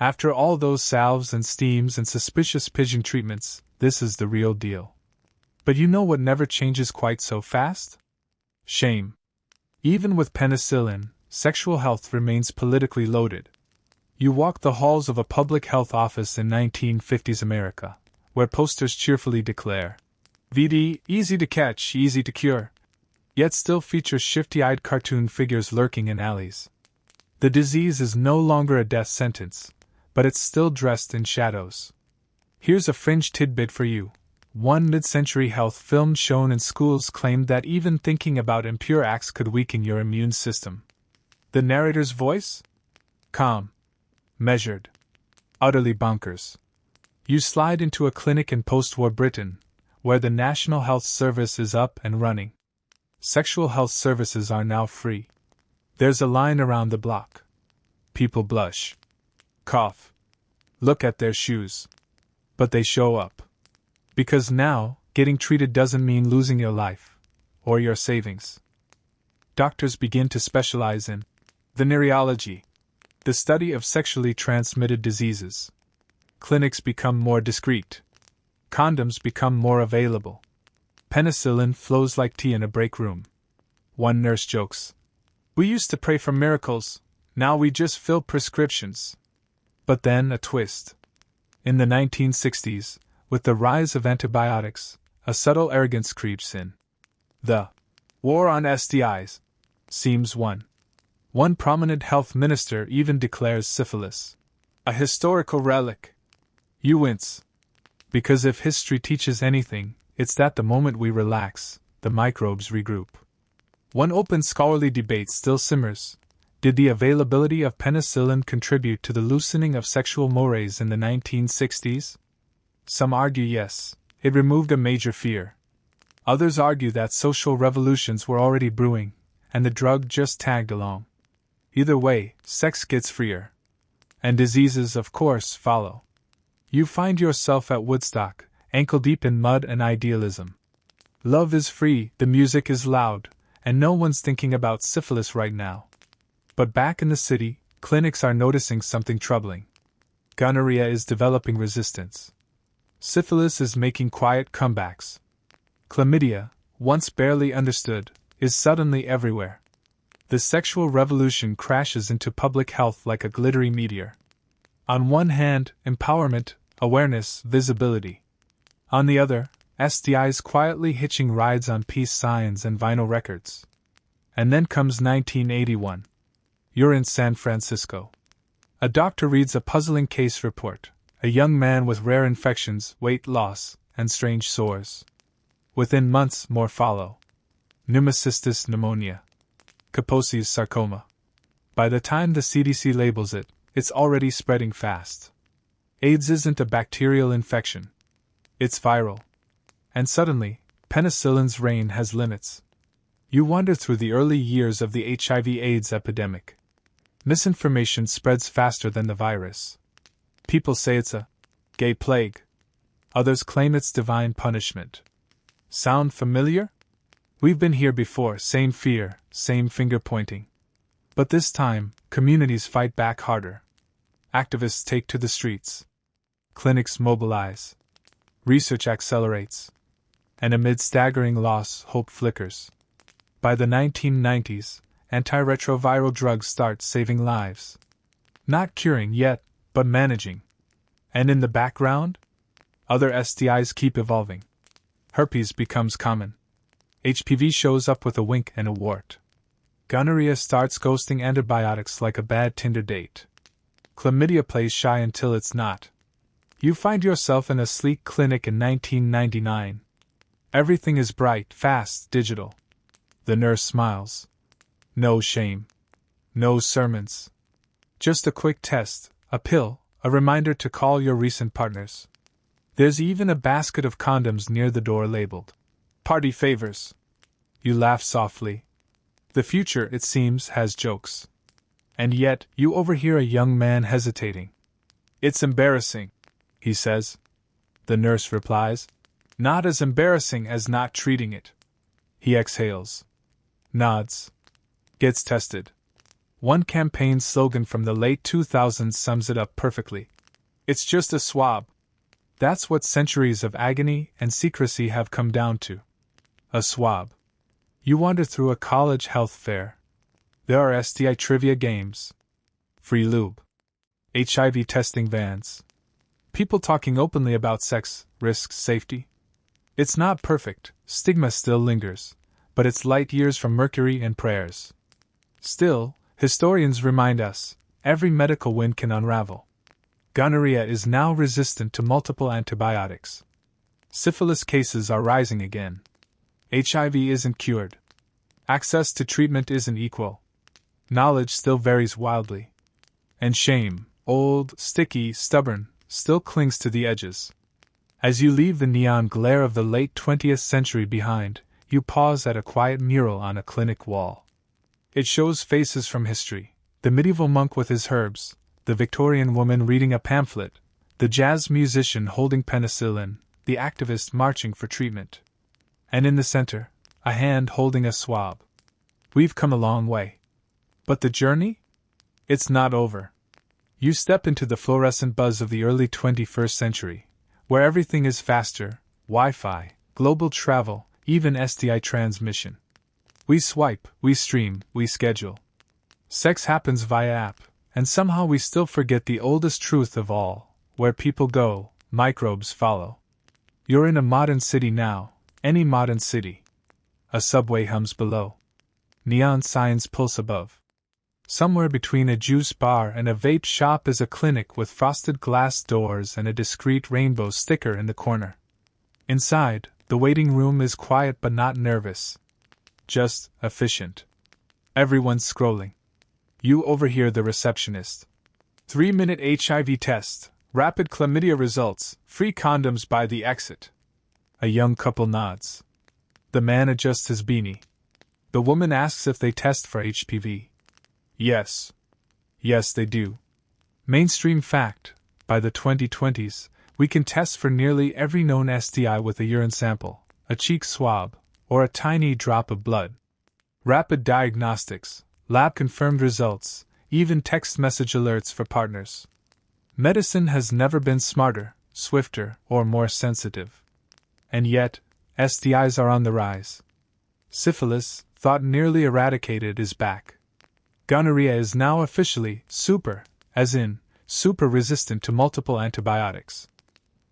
After all those salves and steams and suspicious pigeon treatments, this is the real deal. But you know what never changes quite so fast? Shame. Even with penicillin, sexual health remains politically loaded. You walk the halls of a public health office in 1950s America, where posters cheerfully declare, VD, easy to catch, easy to cure, yet still feature shifty-eyed cartoon figures lurking in alleys. The disease is no longer a death sentence, but it's still dressed in shadows. Here's a fringe tidbit for you. One mid-century health film shown in schools claimed that even thinking about impure acts could weaken your immune system. The narrator's voice? Calm. Measured. Utterly bonkers. You slide into a clinic in post-war Britain, where the National Health Service is up and running. Sexual health services are now free. There's a line around the block. People blush. Cough. Look at their shoes. But they show up. Because now, getting treated doesn't mean losing your life. Or your savings. Doctors begin to specialize in venereology, the study of sexually transmitted diseases. Clinics become more discreet. Condoms become more available. Penicillin flows like tea in a break room. One nurse jokes. We used to pray for miracles, now we just fill prescriptions. But then a twist. In the 1960s, with the rise of antibiotics, a subtle arrogance creeps in. The war on STIs seems won. One prominent health minister even declares syphilis a historical relic. You wince. Because if history teaches anything, it's that the moment we relax, the microbes regroup. One open scholarly debate still simmers. Did the availability of penicillin contribute to the loosening of sexual mores in the 1960s? Some argue yes, it removed a major fear. Others argue that social revolutions were already brewing, and the drug just tagged along. Either way, sex gets freer. And diseases, of course, follow. You find yourself at Woodstock, ankle-deep in mud and idealism. Love is free, the music is loud, and no one's thinking about syphilis right now. But back in the city, clinics are noticing something troubling. Gonorrhea is developing resistance. Syphilis is making quiet comebacks. Chlamydia, once barely understood, is suddenly everywhere. The sexual revolution crashes into public health like a glittery meteor. On one hand, empowerment, awareness, visibility. On the other, STIs quietly hitching rides on peace signs and vinyl records. And then comes 1981. You're in San Francisco. A doctor reads a puzzling case report. A young man with rare infections, weight loss, and strange sores. Within months, more follow. Pneumocystis pneumonia. Kaposi's sarcoma. By the time the CDC labels it, it's already spreading fast. AIDS isn't a bacterial infection. It's viral. And suddenly, penicillin's reign has limits. You wander through the early years of the HIV/AIDS epidemic. Misinformation spreads faster than the virus. People say it's a gay plague. Others claim it's divine punishment. Sound familiar? We've been here before, same fear, same finger-pointing. But this time, communities fight back harder. Activists take to the streets. Clinics mobilize. Research accelerates. And amid staggering loss, hope flickers. By the 1990s, antiretroviral drugs start saving lives. Not curing yet, but managing. And in the background? Other STIs keep evolving. Herpes becomes common. HPV shows up with a wink and a wart. Gonorrhea starts ghosting antibiotics like a bad Tinder date. Chlamydia plays shy until it's not. You find yourself in a sleek clinic in 1999. Everything is bright, fast, digital. The nurse smiles. No shame. No sermons. Just a quick test, a pill, a reminder to call your recent partners. There's even a basket of condoms near the door labeled party favors. You laugh softly. The future, it seems, has jokes. And yet, you overhear a young man hesitating. It's embarrassing, he says. The nurse replies. Not as embarrassing as not treating it. He exhales. Nods. Gets tested. One campaign slogan from the late 2000s sums it up perfectly. It's just a swab. That's what centuries of agony and secrecy have come down to. A swab. You wander through a college health fair. There are STI trivia games. Free lube. HIV testing vans. People talking openly about sex, risks, safety. It's not perfect, stigma still lingers, but it's light years from mercury and prayers. Still, historians remind us, every medical win can unravel. Gonorrhea is now resistant to multiple antibiotics. Syphilis cases are rising again. HIV isn't cured. Access to treatment isn't equal. Knowledge still varies wildly. And shame, old, sticky, stubborn, still clings to the edges. As you leave the neon glare of the late 20th century behind, you pause at a quiet mural on a clinic wall. It shows faces from history: the medieval monk with his herbs, the Victorian woman reading a pamphlet, the jazz musician holding penicillin, the activist marching for treatment. And in the center, a hand holding a swab. We've come a long way. But the journey? It's not over. You step into the fluorescent buzz of the early 21st century, where everything is faster: Wi-Fi, global travel, even STI transmission. We swipe, we stream, we schedule. Sex happens via app, and somehow we still forget the oldest truth of all: where people go, microbes follow. You're in a modern city now, any modern city. A subway hums below. Neon signs pulse above. Somewhere between a juice bar and a vape shop is a clinic with frosted glass doors and a discreet rainbow sticker in the corner. Inside, the waiting room is quiet but not nervous. Just efficient. Everyone's scrolling. You overhear the receptionist. 3-minute HIV test, rapid chlamydia results, free condoms by the exit. A young couple nods. The man adjusts his beanie. The woman asks if they test for HPV. Yes. Yes, they do. Mainstream fact: by the 2020s, we can test for nearly every known STI with a urine sample, a cheek swab, or a tiny drop of blood. Rapid diagnostics, lab-confirmed results, even text message alerts for partners. Medicine has never been smarter, swifter, or more sensitive. And yet, STIs are on the rise. Syphilis, thought nearly eradicated, is back. Gonorrhea is now officially super, as in, super resistant to multiple antibiotics.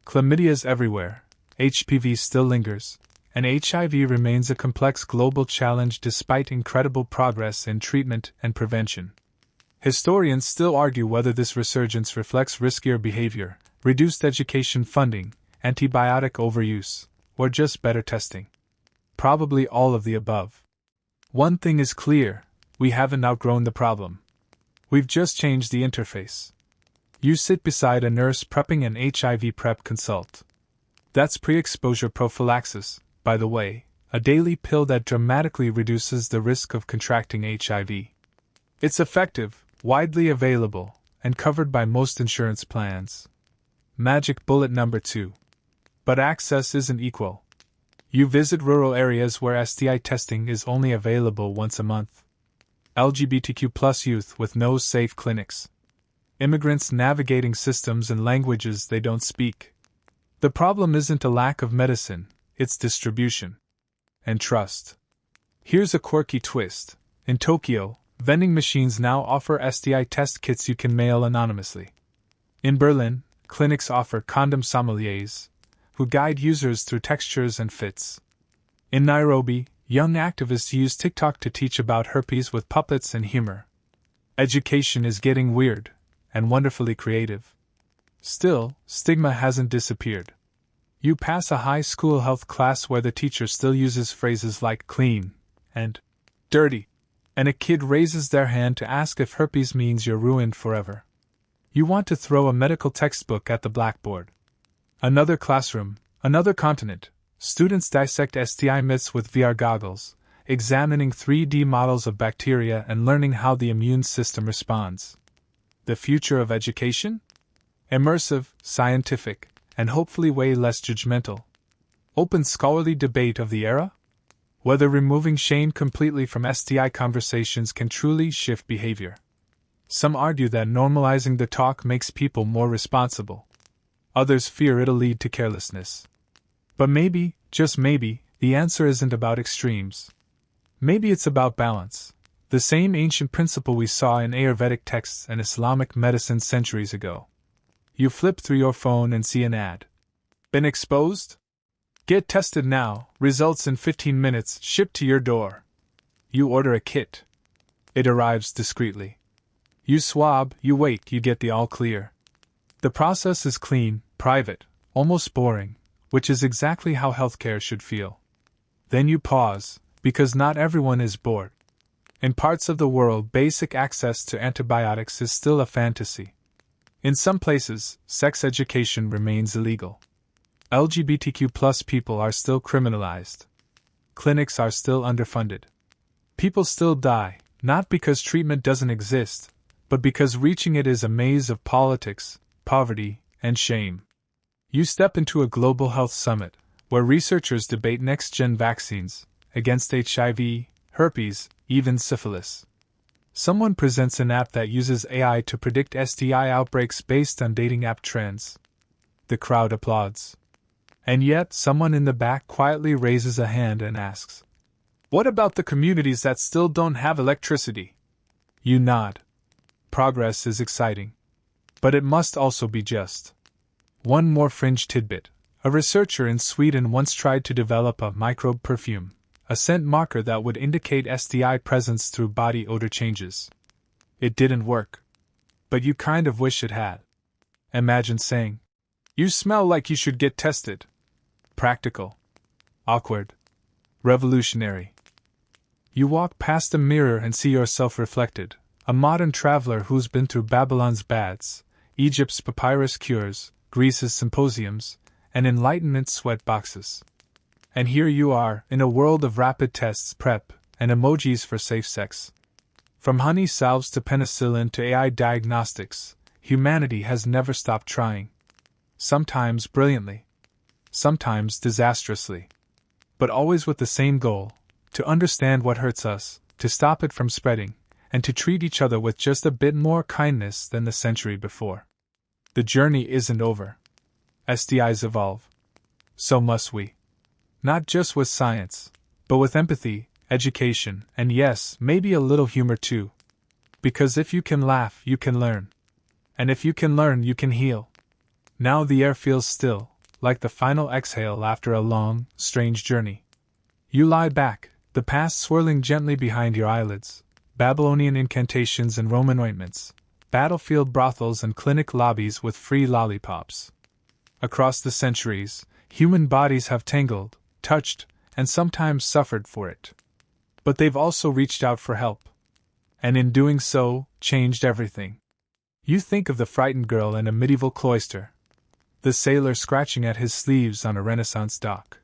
Chlamydia's everywhere, HPV still lingers, and HIV remains a complex global challenge despite incredible progress in treatment and prevention. Historians still argue whether this resurgence reflects riskier behavior, reduced education funding, antibiotic overuse, or just better testing. Probably all of the above. One thing is clear: we haven't outgrown the problem. We've just changed the interface. You sit beside a nurse prepping an HIV prep consult. That's pre-exposure prophylaxis, by the way, a daily pill that dramatically reduces the risk of contracting HIV. It's effective, widely available, and covered by most insurance plans. Magic bullet number 2. But access isn't equal. You visit rural areas where STI testing is only available once a month. LGBTQ+ youth with no safe clinics. Immigrants navigating systems and languages they don't speak. The problem isn't a lack of medicine, it's distribution. And trust. Here's a quirky twist. In Tokyo, vending machines now offer STI test kits you can mail anonymously. In Berlin, clinics offer condom sommeliers, who guide users through textures and fits. In Nairobi, young activists use TikTok to teach about herpes with puppets and humor. Education is getting weird, and wonderfully creative. Still, stigma hasn't disappeared. You pass a high school health class where the teacher still uses phrases like clean and dirty, and a kid raises their hand to ask if herpes means you're ruined forever. You want to throw a medical textbook at the blackboard. Another classroom, another continent. Students dissect STI myths with VR goggles, examining 3D models of bacteria and learning how the immune system responds. The future of education? Immersive, scientific, and hopefully way less judgmental. Open scholarly debate of the era? Whether removing shame completely from STI conversations can truly shift behavior. Some argue that normalizing the talk makes people more responsible. Others fear it'll lead to carelessness. But maybe, just maybe, the answer isn't about extremes. Maybe it's about balance, the same ancient principle we saw in Ayurvedic texts and Islamic medicine centuries ago. You flip through your phone and see an ad. Been exposed? Get tested now, results in 15 minutes, shipped to your door. You order a kit. It arrives discreetly. You swab, you wait, you get the all clear. The process is clean, private, almost boring, which is exactly how healthcare should feel. Then you pause, because not everyone is bored. In parts of the world, basic access to antibiotics is still a fantasy. In some places, sex education remains illegal. LGBTQ+ people are still criminalized. Clinics are still underfunded. People still die, not because treatment doesn't exist, but because reaching it is a maze of politics, poverty, and shame. You step into a global health summit, where researchers debate next-gen vaccines against HIV, herpes, even syphilis. Someone presents an app that uses AI to predict STI outbreaks based on dating app trends. The crowd applauds. And yet, someone in the back quietly raises a hand and asks, "What about the communities that still don't have electricity?" You nod. Progress is exciting. But it must also be just. One more fringe tidbit. A researcher in Sweden once tried to develop a microbe perfume, a scent marker that would indicate STI presence through body odor changes. It didn't work. But you kind of wish it had. Imagine saying, "You smell like you should get tested." Practical. Awkward. Revolutionary. You walk past a mirror and see yourself reflected, a modern traveler who's been through Babylon's baths, Egypt's papyrus cures, Greece's symposiums, and Enlightenment sweat boxes. And here you are, in a world of rapid tests, prep, and emojis for safe sex. From honey salves to penicillin to AI diagnostics, humanity has never stopped trying. Sometimes brilliantly. Sometimes disastrously. But always with the same goal: to understand what hurts us, to stop it from spreading, and to treat each other with just a bit more kindness than the century before. The journey isn't over. STIs evolve. So must we. Not just with science, but with empathy, education, and yes, maybe a little humor too. Because if you can laugh, you can learn. And if you can learn, you can heal. Now the air feels still, like the final exhale after a long, strange journey. You lie back, the past swirling gently behind your eyelids, Babylonian incantations and Roman ointments, battlefield brothels and clinic lobbies with free lollipops. Across the centuries, human bodies have tangled, touched, and sometimes suffered for it. But they've also reached out for help. And in doing so, changed everything. You think of the frightened girl in a medieval cloister, the sailor scratching at his sleeves on a Renaissance dock,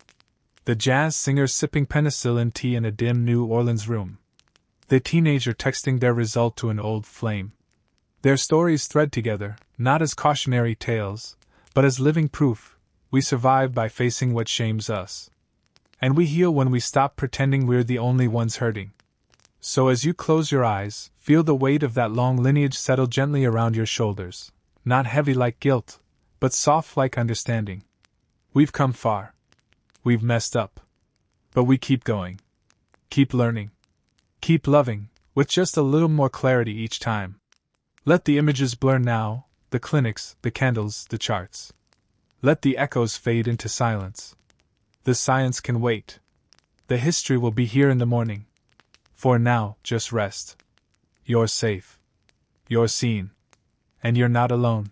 the jazz singer sipping penicillin tea in a dim New Orleans room, the teenager texting their result to an old flame. Their stories thread together, not as cautionary tales, but as living proof. We survive by facing what shames us. And we heal when we stop pretending we're the only ones hurting. So as you close your eyes, feel the weight of that long lineage settle gently around your shoulders, not heavy like guilt, but soft like understanding. We've come far. We've messed up. But we keep going. Keep learning. Keep loving, with just a little more clarity each time. Let the images blur now, the clinics, the candles, the charts. Let the echoes fade into silence. The science can wait. The history will be here in the morning. For now, just rest. You're safe. You're seen. And you're not alone.